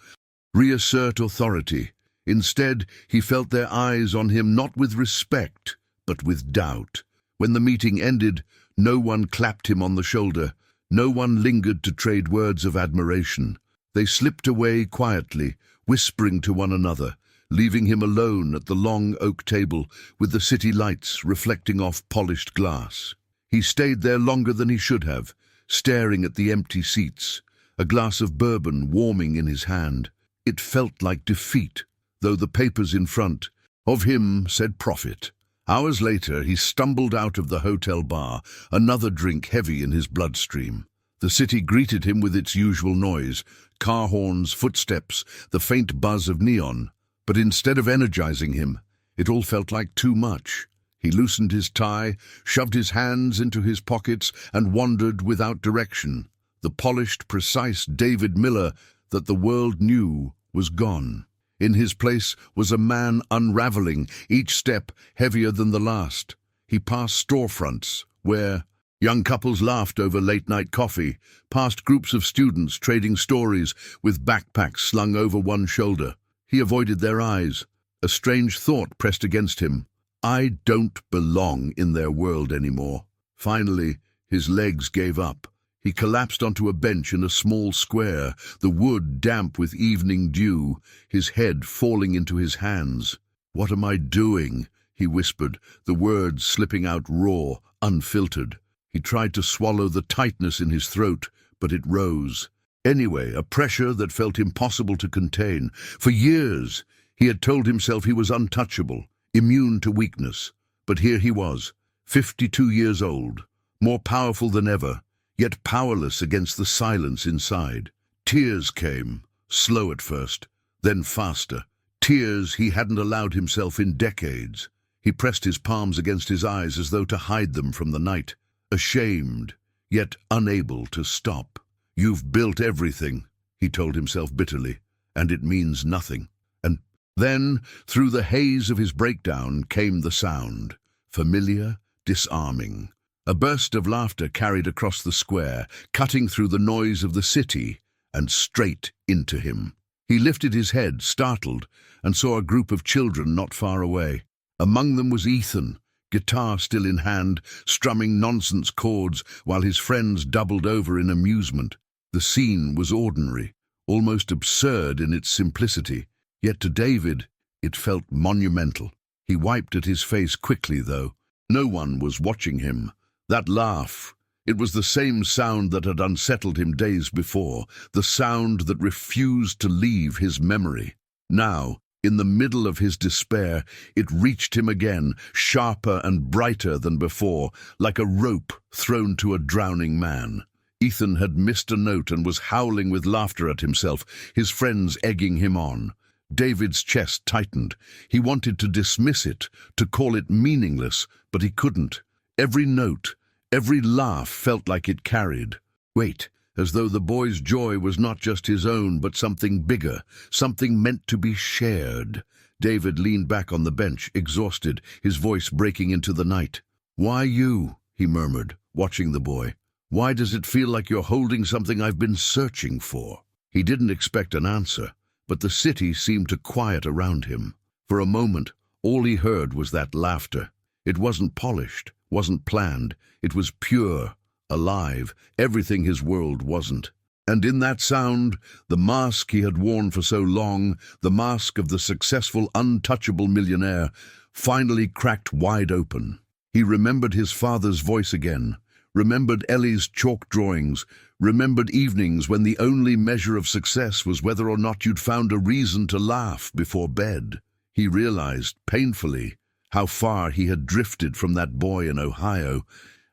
reassert authority. Instead, he felt their eyes on him not with respect, but with doubt. When the meeting ended, no one clapped him on the shoulder. No one lingered to trade words of admiration. They slipped away quietly, whispering to one another, leaving him alone at the long oak table with the city lights reflecting off polished glass. He stayed there longer than he should have, staring at the empty seats, a glass of bourbon warming in his hand. It felt like defeat, though the papers in front of him said profit. Hours later, he stumbled out of the hotel bar, another drink heavy in his bloodstream. The city greeted him with its usual noise, car horns, footsteps, the faint buzz of neon. But instead of energizing him, it all felt like too much. He loosened his tie, shoved his hands into his pockets, and wandered without direction. The polished, precise David Miller that the world knew was gone. In his place was a man unraveling, each step heavier than the last. He passed storefronts where young couples laughed over late-night coffee, past groups of students trading stories with backpacks slung over one shoulder. He avoided their eyes. A strange thought pressed against him. I don't belong in their world anymore. Finally, his legs gave up. He collapsed onto a bench in a small square, the wood damp with evening dew, his head falling into his hands. "What am I doing?" he whispered, the words slipping out raw, unfiltered. He tried to swallow the tightness in his throat, but it rose. Anyway, a pressure that felt impossible to contain. For years, he had told himself he was untouchable, immune to weakness. But here he was, 52 years old, more powerful than ever, yet powerless against the silence inside. Tears came, slow at first, then faster. Tears he hadn't allowed himself in decades. He pressed his palms against his eyes as though to hide them from the night, ashamed, yet unable to stop. "You've built everything," he told himself bitterly, "and it means nothing." And then, through the haze of his breakdown, came the sound, familiar, disarming. A burst of laughter carried across the square, cutting through the noise of the city and straight into him. He lifted his head, startled, and saw a group of children not far away. Among them was Ethan, guitar still in hand, strumming nonsense chords while his friends doubled over in amusement. The scene was ordinary, almost absurd in its simplicity, yet to David it felt monumental. He wiped at his face quickly, though. No one was watching him. That laugh, it was the same sound that had unsettled him days before, the sound that refused to leave his memory. Now, in the middle of his despair, it reached him again, sharper and brighter than before, like a rope thrown to a drowning man. Ethan had missed a note and was howling with laughter at himself, his friends egging him on. David's chest tightened. He wanted to dismiss it, to call it meaningless, but he couldn't. Every note, every laugh felt like it carried weight, as though the boy's joy was not just his own, but something bigger, something meant to be shared. David leaned back on the bench, exhausted, his voice breaking into the night. "Why you?" he murmured, watching the boy. "Why does it feel like you're holding something I've been searching for?" He didn't expect an answer, but the city seemed to quiet around him. For a moment, all he heard was that laughter. It wasn't polished, wasn't planned. It was pure, alive, everything his world wasn't. And in that sound, the mask he had worn for so long, the mask of the successful, untouchable millionaire, finally cracked wide open. He remembered his father's voice again, remembered Ellie's chalk drawings, remembered evenings when the only measure of success was whether or not you'd found a reason to laugh before bed. He realized, painfully, how far he had drifted from that boy in Ohio,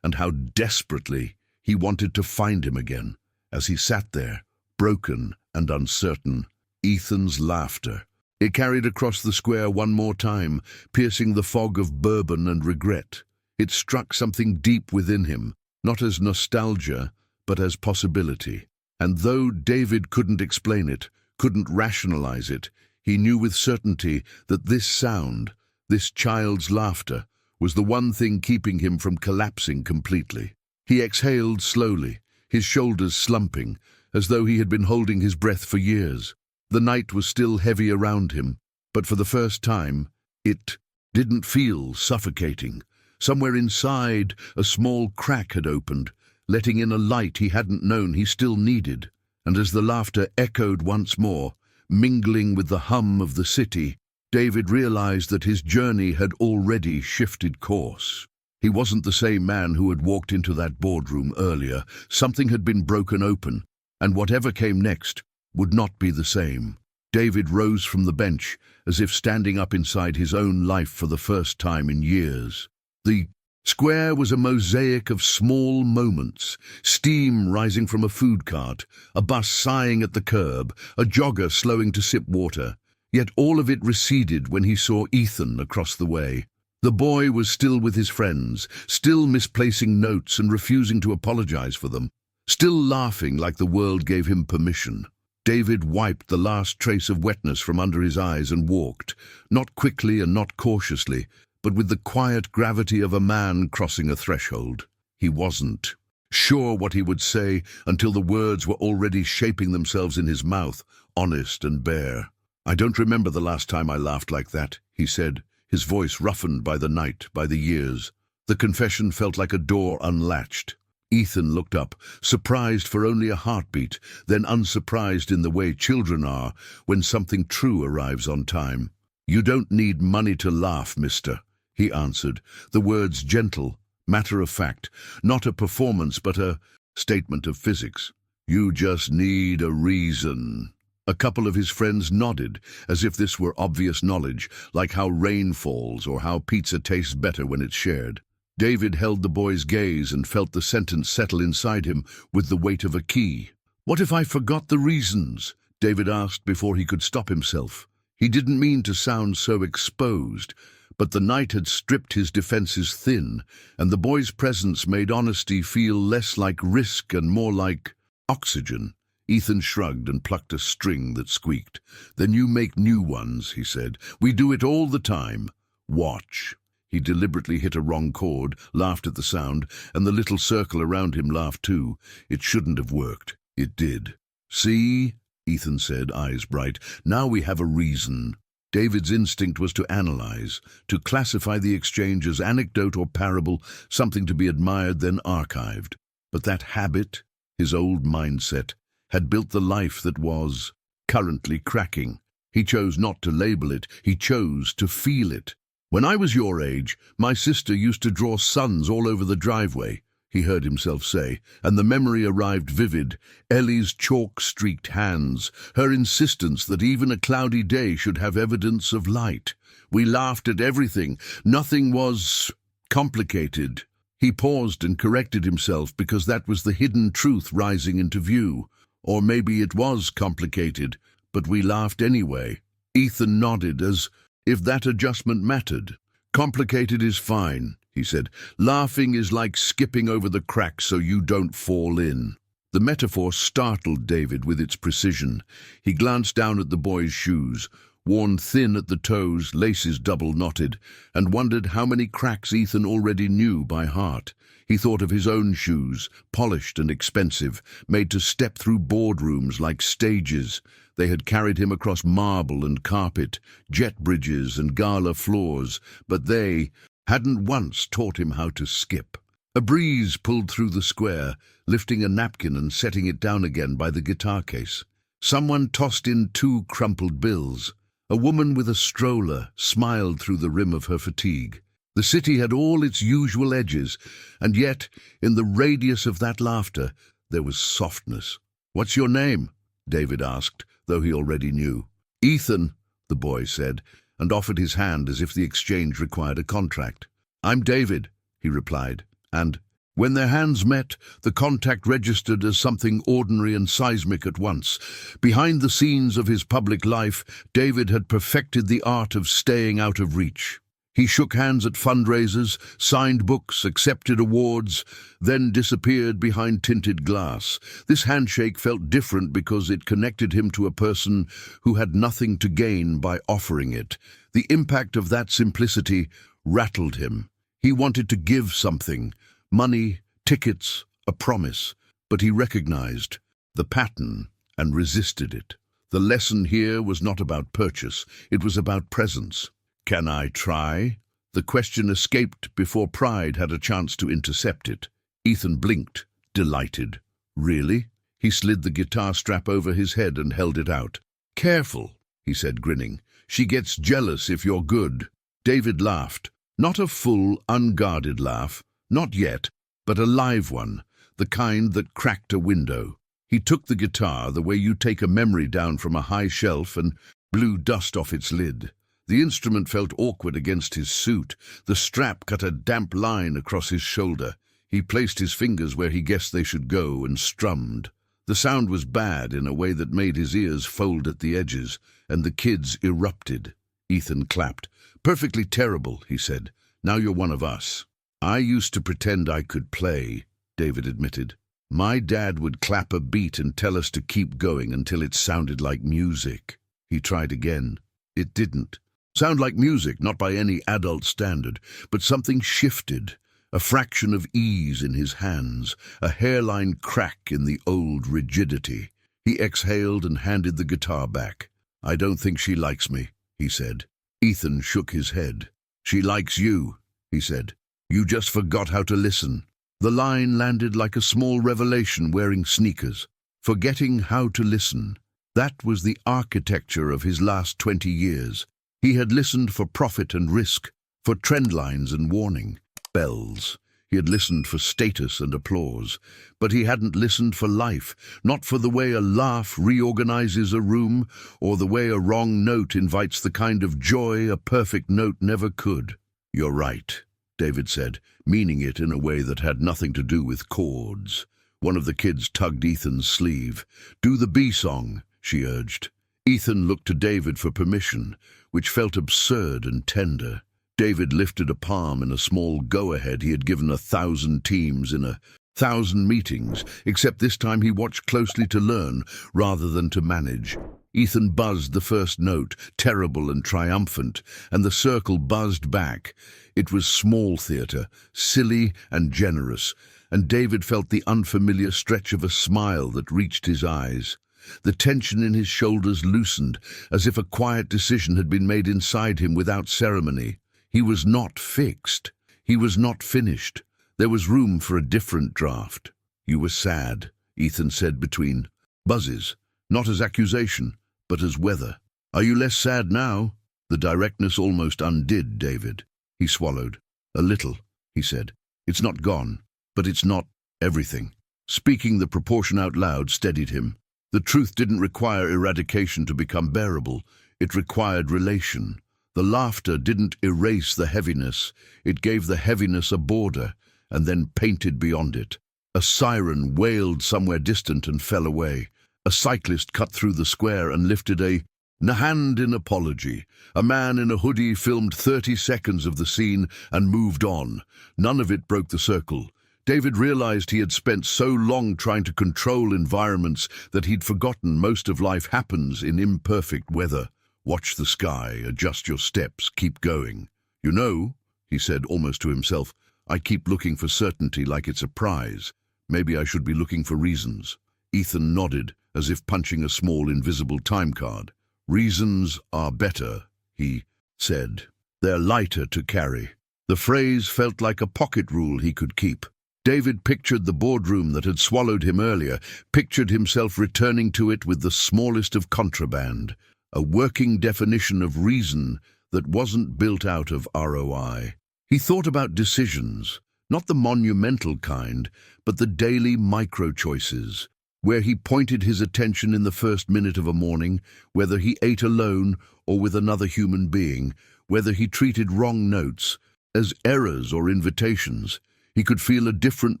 and how desperately he wanted to find him again. As he sat there, broken and uncertain, Ethan's laughter. It carried across the square one more time, piercing the fog of bourbon and regret. It struck something deep within him, not as nostalgia, but as possibility. And though David couldn't explain it, couldn't rationalize it, he knew with certainty that this sound, this child's laughter, was the one thing keeping him from collapsing completely. He exhaled slowly, his shoulders slumping, as though he had been holding his breath for years. The night was still heavy around him, but for the first time, it didn't feel suffocating. Somewhere inside, a small crack had opened, letting in a light he hadn't known he still needed. And as the laughter echoed once more, mingling with the hum of the city, David realized that his journey had already shifted course. He wasn't the same man who had walked into that boardroom earlier. Something had been broken open, and whatever came next would not be the same. David rose from the bench, as if standing up inside his own life for the first time in years. The square was a mosaic of small moments, steam rising from a food cart, a bus sighing at the curb, a jogger slowing to sip water. Yet all of it receded when he saw Ethan across the way. The boy was still with his friends, still misplacing notes and refusing to apologize for them, still laughing like the world gave him permission. David wiped the last trace of wetness from under his eyes and walked, not quickly and not cautiously, but with the quiet gravity of a man crossing a threshold. He wasn't sure what he would say until the words were already shaping themselves in his mouth, honest and bare. "I don't remember the last time I laughed like that," he said, his voice roughened by the night, by the years. The confession felt like a door unlatched. Ethan looked up, surprised for only a heartbeat, then unsurprised in the way children are when something true arrives on time. "You don't need money to laugh, mister," he answered, the words gentle, matter of fact, not a performance but a statement of physics. You just need a reason. A couple of his friends nodded, as if this were obvious knowledge, like how rain falls or how pizza tastes better when it's shared. David held the boy's gaze and felt the sentence settle inside him with the weight of a key. "What if I forgot the reasons?" David asked before he could stop himself. He didn't mean to sound so exposed, but the night had stripped his defenses thin, and the boy's presence made honesty feel less like risk and more like oxygen. Ethan shrugged and plucked a string that squeaked. "Then you make new ones," he said. "We do it all the time. Watch." He deliberately hit a wrong chord, laughed at the sound, and the little circle around him laughed too. It shouldn't have worked. It did. "See?" Ethan said, eyes bright. "Now we have a reason." David's instinct was to analyze, to classify the exchange as anecdote or parable, something to be admired then archived. But that habit, his old mindset, had built the life that was currently cracking. He chose not to label it, he chose to feel it. "When I was your age, my sister used to draw suns all over the driveway," he heard himself say, and the memory arrived vivid. Ellie's chalk-streaked hands, her insistence that even a cloudy day should have evidence of light. "We laughed at everything. Nothing was complicated." He paused and corrected himself because that was the hidden truth rising into view. Or maybe it was complicated, but we laughed anyway. Ethan nodded as if that adjustment mattered. "Complicated is fine," he said. "Laughing is like skipping over the cracks so you don't fall in." The metaphor startled David with its precision. He glanced down at the boy's shoes, worn thin at the toes, laces double-knotted, and wondered how many cracks Ethan already knew by heart. He thought of his own shoes, polished and expensive, made to step through boardrooms like stages. They had carried him across marble and carpet, jet bridges and gala floors, but they hadn't once taught him how to skip. A breeze pulled through the square, lifting a napkin and setting it down again by the guitar case. Someone tossed in 2 crumpled bills. A woman with a stroller smiled through the rim of her fatigue. The city had all its usual edges, and yet, in the radius of that laughter, there was softness. "What's your name?" David asked, though he already knew. "Ethan," the boy said, and offered his hand as if the exchange required a contract. "I'm David," he replied, and when their hands met, the contact registered as something ordinary and seismic at once. Behind the scenes of his public life, David had perfected the art of staying out of reach. He shook hands at fundraisers, signed books, accepted awards, then disappeared behind tinted glass. This handshake felt different because it connected him to a person who had nothing to gain by offering it. The impact of that simplicity rattled him. He wanted to give something, money, tickets, a promise, but he recognized the pattern and resisted it. The lesson here was not about purchase, it was about presence. "Can I try?" The question escaped before pride had a chance to intercept it. Ethan blinked, delighted. "Really?" He slid the guitar strap over his head and held it out. "Careful," he said, grinning. "She gets jealous if you're good." David laughed. Not a full, unguarded laugh. Not yet, but a live one, the kind that cracked a window. He took the guitar the way you take a memory down from a high shelf and blew dust off its lid. The instrument felt awkward against his suit. The strap cut a damp line across his shoulder. He placed his fingers where he guessed they should go and strummed. The sound was bad in a way that made his ears fold at the edges, and the kids erupted. Ethan clapped. "Perfectly terrible," he said. "Now you're one of us." "I used to pretend I could play," David admitted. "My dad would clap a beat and tell us to keep going until it sounded like music." He tried again. It didn't sound like music, not by any adult standard, but something shifted, a fraction of ease in his hands, a hairline crack in the old rigidity. He exhaled and handed the guitar back. "I don't think she likes me," he said. Ethan shook his head. "She likes you," he said. "You just forgot how to listen." The line landed like a small revelation wearing sneakers. Forgetting how to listen. That was the architecture of his last 20 years. He had listened for profit and risk, for trend lines and warning bells. He had listened for status and applause, but he hadn't listened for life, not for the way a laugh reorganizes a room, or the way a wrong note invites the kind of joy a perfect note never could. "You're right," David said, meaning it in a way that had nothing to do with chords. One of the kids tugged Ethan's sleeve. "Do the B song," she urged. Ethan looked to David for permission, which felt absurd and tender. David lifted a palm in a small go-ahead he had given 1,000 teams in 1,000 meetings, except this time he watched closely to learn rather than to manage. Ethan buzzed the first note, terrible and triumphant, and the circle buzzed back. It was small theatre, silly and generous, and David felt the unfamiliar stretch of a smile that reached his eyes. The tension in his shoulders loosened, as if a quiet decision had been made inside him without ceremony. He was not fixed. He was not finished. There was room for a different draft. "You were sad," Ethan said between buzzes, not as accusation, but as weather. "Are you less sad now?" The directness almost undid David. He swallowed. "A little," he said. "It's not gone, but it's not everything." Speaking the proportion out loud steadied him. The truth didn't require eradication to become bearable. It required relation. The laughter didn't erase the heaviness. It gave the heaviness a border, and then painted beyond it. A siren wailed somewhere distant and fell away. A cyclist cut through the square and lifted a hand in apology. A man in a hoodie filmed 30 seconds of the scene and moved on. None of it broke the circle. David realized he had spent so long trying to control environments that he'd forgotten most of life happens in imperfect weather. "Watch the sky, adjust your steps, keep going. You know," he said almost to himself, "I keep looking for certainty like it's a prize. Maybe I should be looking for reasons." Ethan nodded, as if punching a small invisible time card. "Reasons are better," he said. "They're lighter to carry." The phrase felt like a pocket rule he could keep. David pictured the boardroom that had swallowed him earlier, pictured himself returning to it with the smallest of contraband. A working definition of reason that wasn't built out of ROI. He thought about decisions, not the monumental kind, but the daily micro-choices, where he pointed his attention in the first minute of a morning, whether he ate alone or with another human being, whether he treated wrong notes as errors or invitations. He could feel a different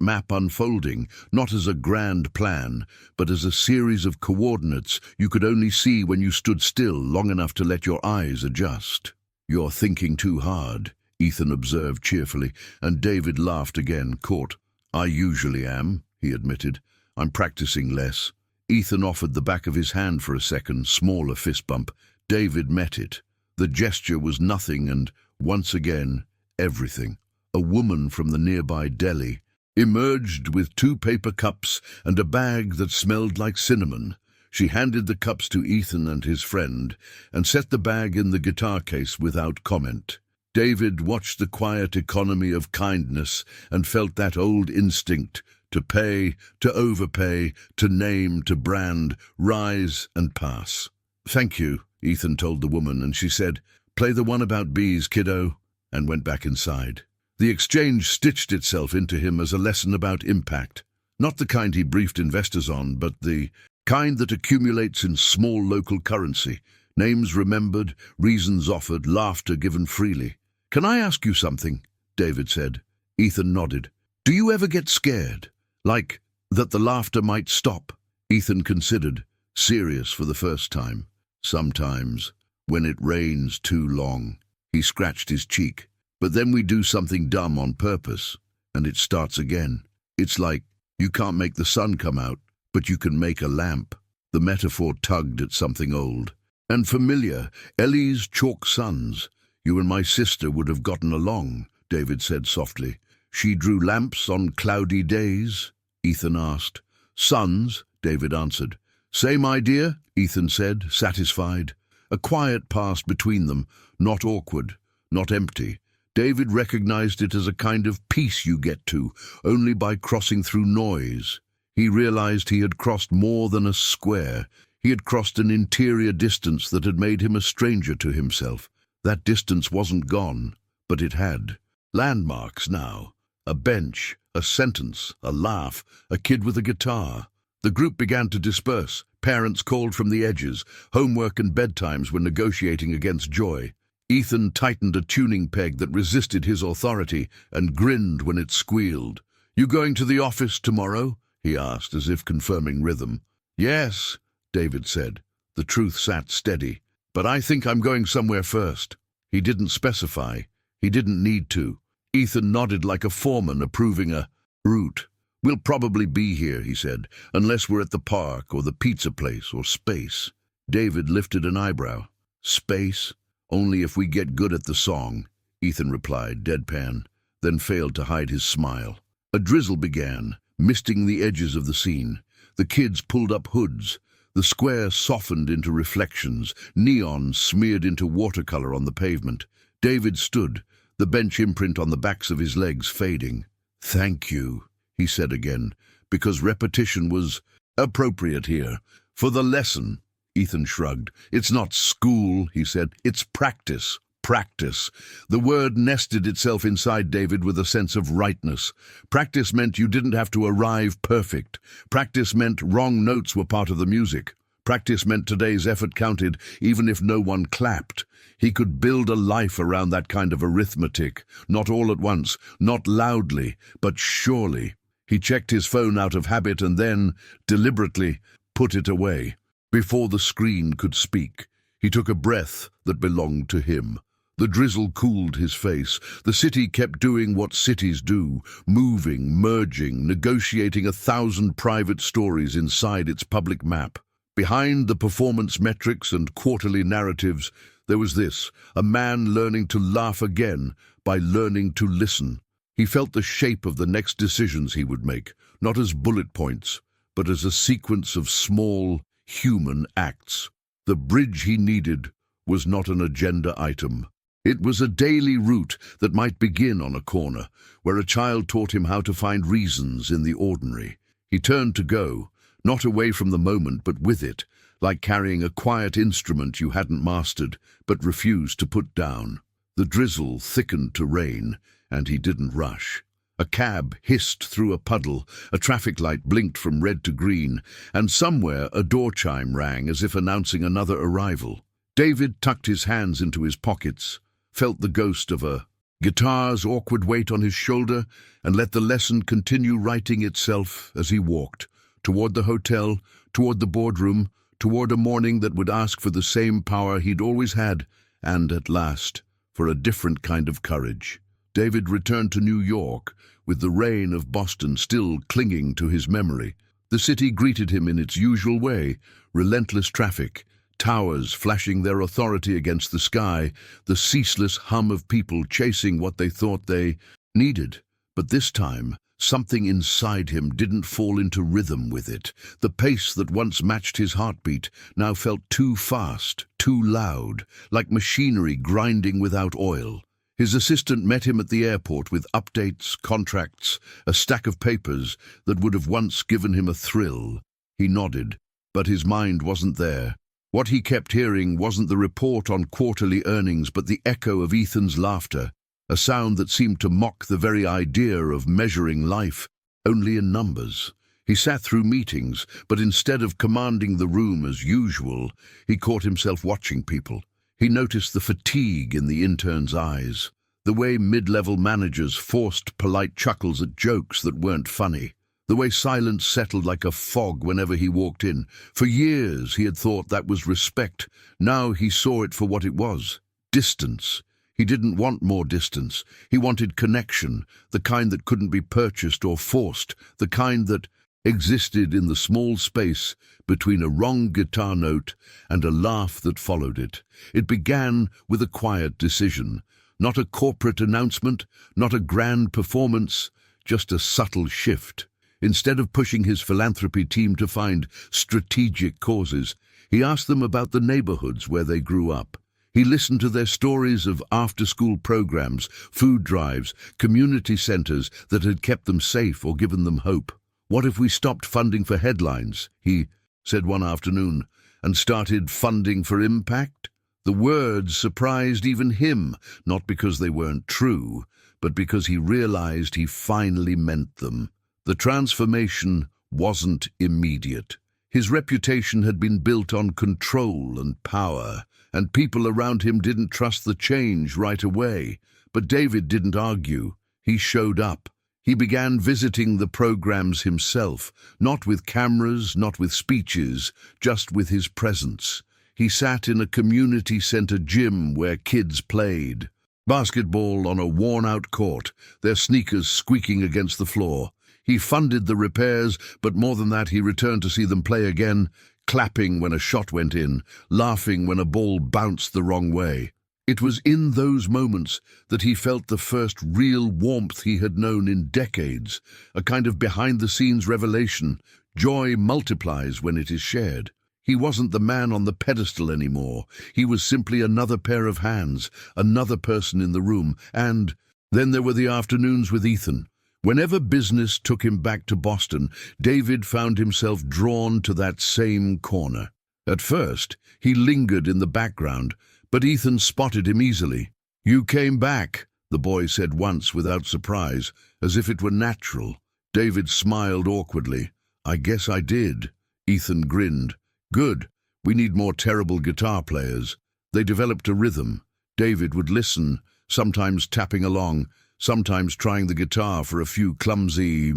map unfolding, not as a grand plan, but as a series of coordinates you could only see when you stood still long enough to let your eyes adjust. "You're thinking too hard," Ethan observed cheerfully, and David laughed again, caught. "I usually am," he admitted. "I'm practicing less." Ethan offered the back of his hand for a second, smaller fist bump. David met it. The gesture was nothing and, once again, everything. A woman from the nearby deli emerged with 2 paper cups and a bag that smelled like cinnamon. She handed the cups to Ethan and his friend and set the bag in the guitar case without comment. David watched the quiet economy of kindness and felt that old instinct to pay, to overpay, to name, to brand, rise and pass. "Thank you," Ethan told the woman, and she said, "Play the one about bees, kiddo," and went back inside. The exchange stitched itself into him as a lesson about impact. Not the kind he briefed investors on, but the kind that accumulates in small local currency. Names remembered, reasons offered, laughter given freely. "Can I ask you something?" David said. Ethan nodded. "Do you ever get scared? Like that the laughter might stop?" Ethan considered, serious for the first time. "Sometimes, when it rains too long." He scratched his cheek. "But then we do something dumb on purpose, and it starts again. It's like you can't make the sun come out, but you can make a lamp." The metaphor tugged at something old and familiar. "Ellie's chalk suns. You and my sister would have gotten along," David said softly. "She drew lamps on cloudy days?" Ethan asked. "Suns," David answered. "Same idea?" Ethan said, satisfied. A quiet passed between them, not awkward, not empty. David recognized it as a kind of peace you get to, only by crossing through noise. He realized he had crossed more than a square. He had crossed an interior distance that had made him a stranger to himself. That distance wasn't gone, but it had landmarks now. a bench, a sentence, a laugh, a kid with a guitar. The group began to disperse. Parents called from the edges. Homework and bedtimes were negotiating against joy. Ethan tightened a tuning peg that resisted his authority and grinned when it squealed. "You going to the office tomorrow?" he asked, as if confirming rhythm. "Yes," David said. The truth sat steady. "But I think I'm going somewhere first." He didn't specify. He didn't need to. Ethan nodded like a foreman approving a route. "We'll probably be here," he said, "unless we're at the park or the pizza place or space." David lifted an eyebrow. "Space? Only if we get good at the song," Ethan replied, deadpan, then failed to hide his smile. A drizzle began, misting the edges of the scene. The kids pulled up hoods. The square softened into reflections, neon smeared into watercolor on the pavement. David stood, the bench imprint on the backs of his legs fading. "Thank you," he said again, because repetition was appropriate here. "For the lesson." Ethan shrugged. "It's not school," he said. "It's practice. Practice." The word nested itself inside David with a sense of rightness. Practice meant you didn't have to arrive perfect. Practice meant wrong notes were part of the music. Practice meant today's effort counted, even if no one clapped. He could build a life around that kind of arithmetic, not all at once, not loudly, but surely. He checked his phone out of habit and then, deliberately, put it away. Before the screen could speak, he took a breath that belonged to him. The drizzle cooled his face. The city kept doing what cities do, moving, merging, negotiating 1,000 private stories inside its public map. Behind the performance metrics and quarterly narratives, there was this, a man learning to laugh again by learning to listen. He felt the shape of the next decisions he would make, not as bullet points, but as a sequence of small, human acts. The bridge he needed was not an agenda item. It was a daily route that might begin on a corner, where a child taught him how to find reasons in the ordinary. He turned to go, not away from the moment but with it, like carrying a quiet instrument you hadn't mastered but refused to put down. The drizzle thickened to rain, and he didn't rush. A cab hissed through a puddle, a traffic light blinked from red to green, and somewhere a door chime rang as if announcing another arrival. David tucked his hands into his pockets, felt the ghost of a guitar's awkward weight on his shoulder, and let the lesson continue writing itself as he walked, toward the hotel, toward the boardroom, toward a morning that would ask for the same power he'd always had, and, at last, for a different kind of courage. David returned to New York, with the rain of Boston still clinging to his memory. The city greeted him in its usual way, relentless traffic, towers flashing their authority against the sky, the ceaseless hum of people chasing what they thought they needed. But this time, something inside him didn't fall into rhythm with it. The pace that once matched his heartbeat now felt too fast, too loud, like machinery grinding without oil. His assistant met him at the airport with updates, contracts, a stack of papers that would have once given him a thrill. He nodded, but his mind wasn't there. What he kept hearing wasn't the report on quarterly earnings, but the echo of Ethan's laughter, a sound that seemed to mock the very idea of measuring life, only in numbers. He sat through meetings, but instead of commanding the room as usual, he caught himself watching people. He noticed the fatigue in the interns' eyes, the way mid-level managers forced polite chuckles at jokes that weren't funny, the way silence settled like a fog whenever he walked in. For years he had thought that was respect. Now he saw it for what it was, distance. He didn't want more distance. He wanted connection, the kind that couldn't be purchased or forced, the kind that existed in the small space between a wrong guitar note and a laugh that followed it. It began with a quiet decision, not a corporate announcement, not a grand performance, just a subtle shift. Instead of pushing his philanthropy team to find strategic causes, he asked them about the neighborhoods where they grew up. He listened to their stories of after-school programs, food drives, community centers that had kept them safe or given them hope. "What if we stopped funding for headlines," he said one afternoon, "and started funding for impact?" The words surprised even him, not because they weren't true, but because he realized he finally meant them. The transformation wasn't immediate. His reputation had been built on control and power, and people around him didn't trust the change right away. But David didn't argue. He showed up. He began visiting the programs himself, not with cameras, not with speeches, just with his presence. He sat in a community center gym where kids played basketball on a worn-out court, their sneakers squeaking against the floor. He funded the repairs, but more than that, he returned to see them play again, clapping when a shot went in, laughing when a ball bounced the wrong way. It was in those moments that he felt the first real warmth he had known in decades, a kind of behind-the-scenes revelation. Joy multiplies when it is shared. He wasn't the man on the pedestal anymore. He was simply another pair of hands, another person in the room. And then there were the afternoons with Ethan. Whenever business took him back to Boston, David found himself drawn to that same corner. At first, he lingered in the background, but Ethan spotted him easily. "You came back," the boy said once without surprise, as if it were natural. David smiled awkwardly. "I guess I did." Ethan grinned. "Good. We need more terrible guitar players." They developed a rhythm. David would listen, sometimes tapping along, sometimes trying the guitar for a few clumsy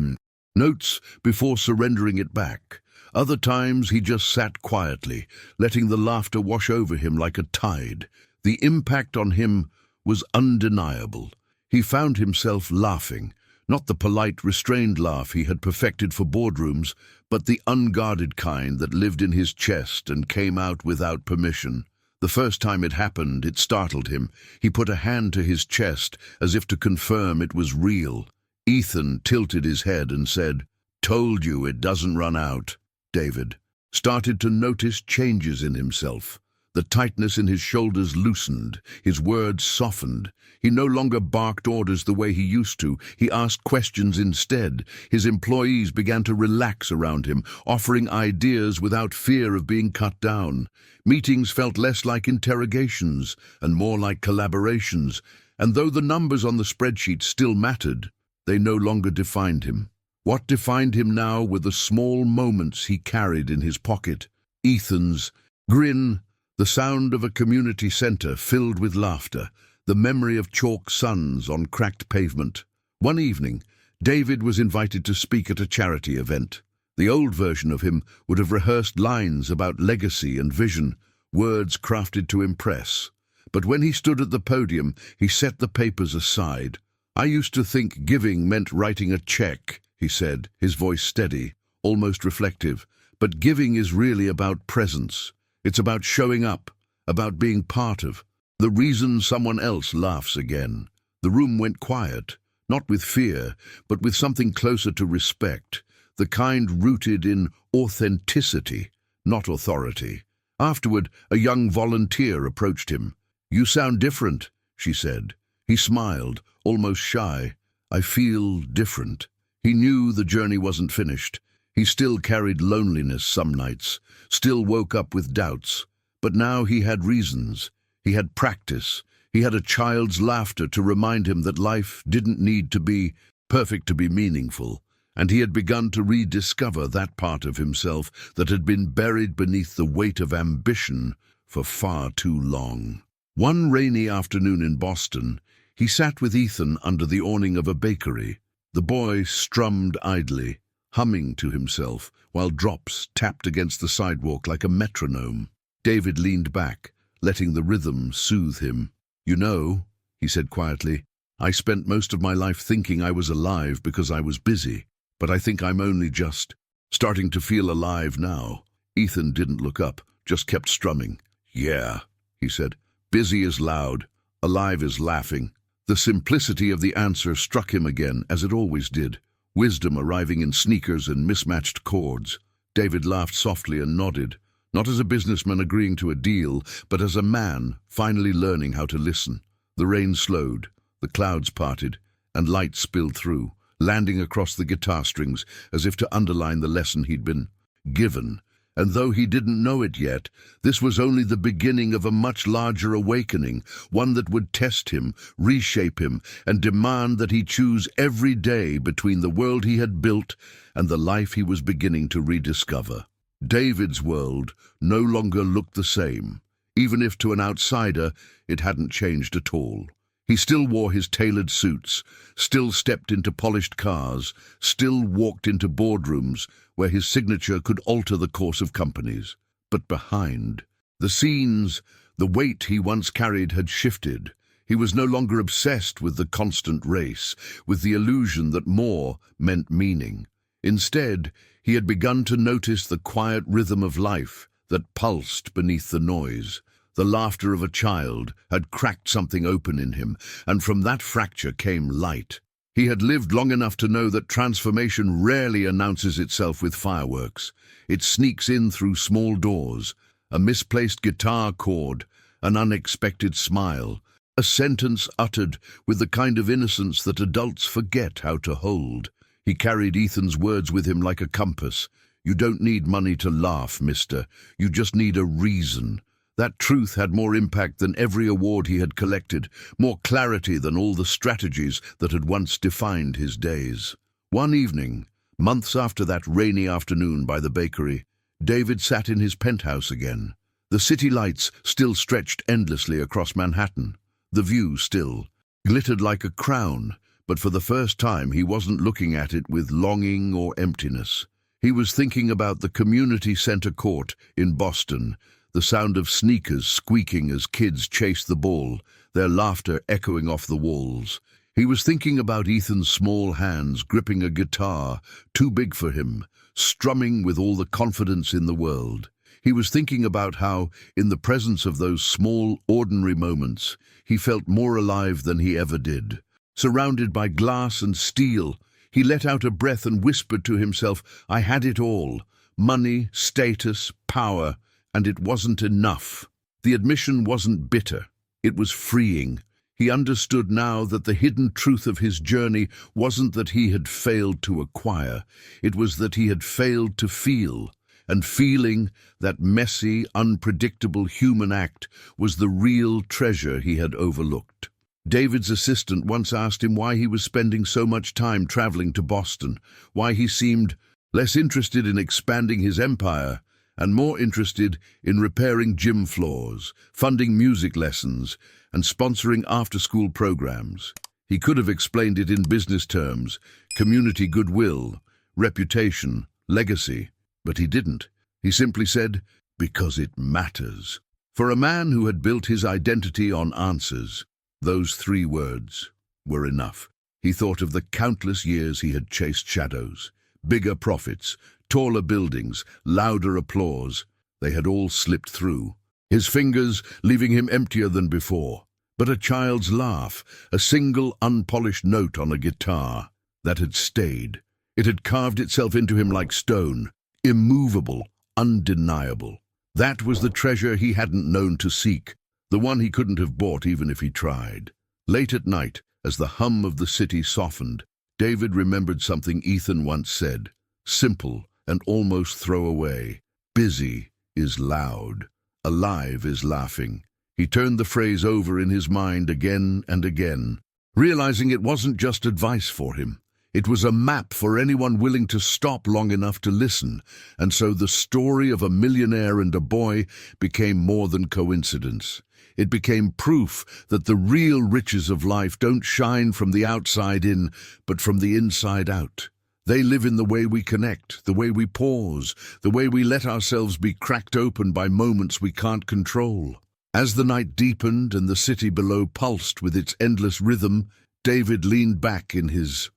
notes before surrendering it back. Other times he just sat quietly, letting the laughter wash over him like a tide. The impact on him was undeniable. He found himself laughing, not the polite, restrained laugh he had perfected for boardrooms, but the unguarded kind that lived in his chest and came out without permission. The first time it happened, it startled him. He put a hand to his chest, as if to confirm it was real. Ethan tilted his head and said, "Told you it doesn't run out." David started to notice changes in himself. The tightness in his shoulders loosened, his words softened. He no longer barked orders the way he used to. He asked questions instead. His employees began to relax around him, offering ideas without fear of being cut down. Meetings felt less like interrogations and more like collaborations, and though the numbers on the spreadsheet still mattered, they no longer defined him. What defined him now were the small moments he carried in his pocket. Ethan's grin, the sound of a community center filled with laughter, the memory of chalk suns on cracked pavement. One evening, David was invited to speak at a charity event. The old version of him would have rehearsed lines about legacy and vision, words crafted to impress. But when he stood at the podium, he set the papers aside. "I used to think giving meant writing a check," he said, his voice steady, almost reflective. "But giving is really about presence. It's about showing up, about being part of the reason someone else laughs again." The room went quiet, not with fear, but with something closer to respect, the kind rooted in authenticity, not authority. Afterward, a young volunteer approached him. "You sound different," she said. He smiled, almost shy. "I feel different." He knew the journey wasn't finished. He still carried loneliness some nights, still woke up with doubts. But now he had reasons. He had practice. He had a child's laughter to remind him that life didn't need to be perfect to be meaningful. And he had begun to rediscover that part of himself that had been buried beneath the weight of ambition for far too long. One rainy afternoon in Boston, he sat with Ethan under the awning of a bakery. The boy strummed idly, humming to himself, while drops tapped against the sidewalk like a metronome. David leaned back, letting the rhythm soothe him. "You know," he said quietly, "I spent most of my life thinking I was alive because I was busy, but I think I'm only just starting to feel alive now." Ethan didn't look up, just kept strumming. "Yeah," he said, "busy is loud, alive is laughing." The simplicity of the answer struck him again, as it always did, wisdom arriving in sneakers and mismatched chords. David laughed softly and nodded, not as a businessman agreeing to a deal, but as a man finally learning how to listen. The rain slowed, the clouds parted, and light spilled through, landing across the guitar strings as if to underline the lesson he'd been given. And though he didn't know it yet, this was only the beginning of a much larger awakening, one that would test him, reshape him, and demand that he choose every day between the world he had built and the life he was beginning to rediscover. David's world no longer looked the same, even if to an outsider it hadn't changed at all. He still wore his tailored suits, still stepped into polished cars, still walked into boardrooms where his signature could alter the course of companies. But behind the scenes, the weight he once carried had shifted. He was no longer obsessed with the constant race, with the illusion that more meant meaning. Instead, he had begun to notice the quiet rhythm of life that pulsed beneath the noise. The laughter of a child had cracked something open in him, and from that fracture came light. He had lived long enough to know that transformation rarely announces itself with fireworks. It sneaks in through small doors, a misplaced guitar chord, an unexpected smile, a sentence uttered with the kind of innocence that adults forget how to hold. He carried Ethan's words with him like a compass. "You don't need money to laugh, mister. You just need a reason." That truth had more impact than every award he had collected, more clarity than all the strategies that had once defined his days. One evening, months after that rainy afternoon by the bakery, David sat in his penthouse again. The city lights still stretched endlessly across Manhattan. The view still glittered like a crown, but for the first time he wasn't looking at it with longing or emptiness. He was thinking about the community center court in Boston, the sound of sneakers squeaking as kids chased the ball, their laughter echoing off the walls. He was thinking about Ethan's small hands gripping a guitar, too big for him, strumming with all the confidence in the world. He was thinking about how, in the presence of those small, ordinary moments, he felt more alive than he ever did. Surrounded by glass and steel, he let out a breath and whispered to himself, "I had it all. Money, status, power. And it wasn't enough." The admission wasn't bitter. It was freeing. He understood now that the hidden truth of his journey wasn't that he had failed to acquire. It was that he had failed to feel. And feeling, that messy, unpredictable human act, was the real treasure he had overlooked. David's assistant once asked him why he was spending so much time traveling to Boston, why he seemed less interested in expanding his empire and more interested in repairing gym floors, funding music lessons, and sponsoring after-school programs. He could have explained it in business terms: community goodwill, reputation, legacy. But he didn't. He simply said, "Because it matters." For a man who had built his identity on answers, those 3 words were enough. He thought of the countless years he had chased shadows, bigger profits, taller buildings, louder applause. They had all slipped through, his fingers leaving him emptier than before. But a child's laugh, a single unpolished note on a guitar, that had stayed. It had carved itself into him like stone, immovable, undeniable. That was the treasure he hadn't known to seek, the one he couldn't have bought even if he tried. Late at night, as the hum of the city softened, David remembered something Ethan once said, simple and almost throwaway: "Busy is loud, alive is laughing." He turned the phrase over in his mind again and again, realizing it wasn't just advice for him. It was a map for anyone willing to stop long enough to listen, and so the story of a millionaire and a boy became more than coincidence. It became proof that the real riches of life don't shine from the outside in, but from the inside out. They live in the way we connect, the way we pause, the way we let ourselves be cracked open by moments we can't control. As the night deepened and the city below pulsed with its endless rhythm, David leaned back in his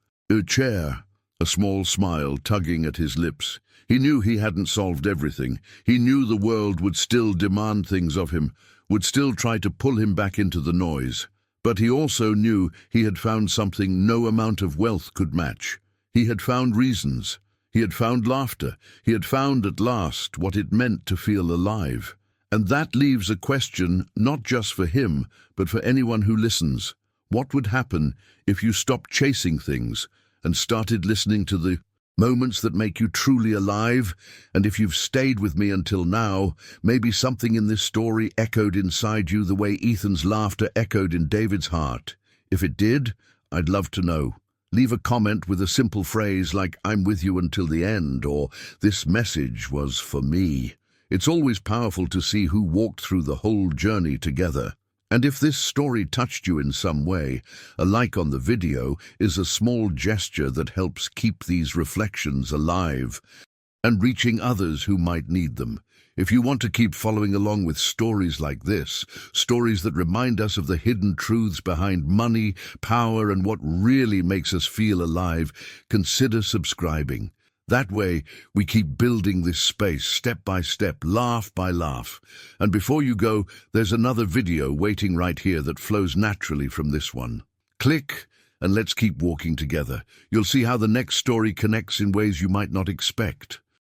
chair, a small smile tugging at his lips. He knew he hadn't solved everything. He knew the world would still demand things of him, would still try to pull him back into the noise. But he also knew he had found something no amount of wealth could match. He had found reasons. He had found laughter. He had found at last what it meant to feel alive. And that leaves a question not just for him, but for anyone who listens. What would happen if you stopped chasing things and started listening to the Moments that make you truly alive, and if you've stayed with me until now, maybe something in this story echoed inside you the way Ethan's laughter echoed in David's heart. If it did, I'd love to know. Leave a comment with a simple phrase like, "I'm with you until the end," or "This message was for me." It's always powerful to see who walked through the whole journey together. And if this story touched you in some way, a like on the video is a small gesture that helps keep these reflections alive and reaching others who might need them. If you want to keep following along with stories like this, stories that remind us of the hidden truths behind money, power, and what really makes us feel alive, consider subscribing. That way, we keep building this space step by step, laugh by laugh. And before you go, there's another video waiting right here that flows naturally from this one. Click, and let's keep walking together. You'll see how the next story connects in ways you might not expect.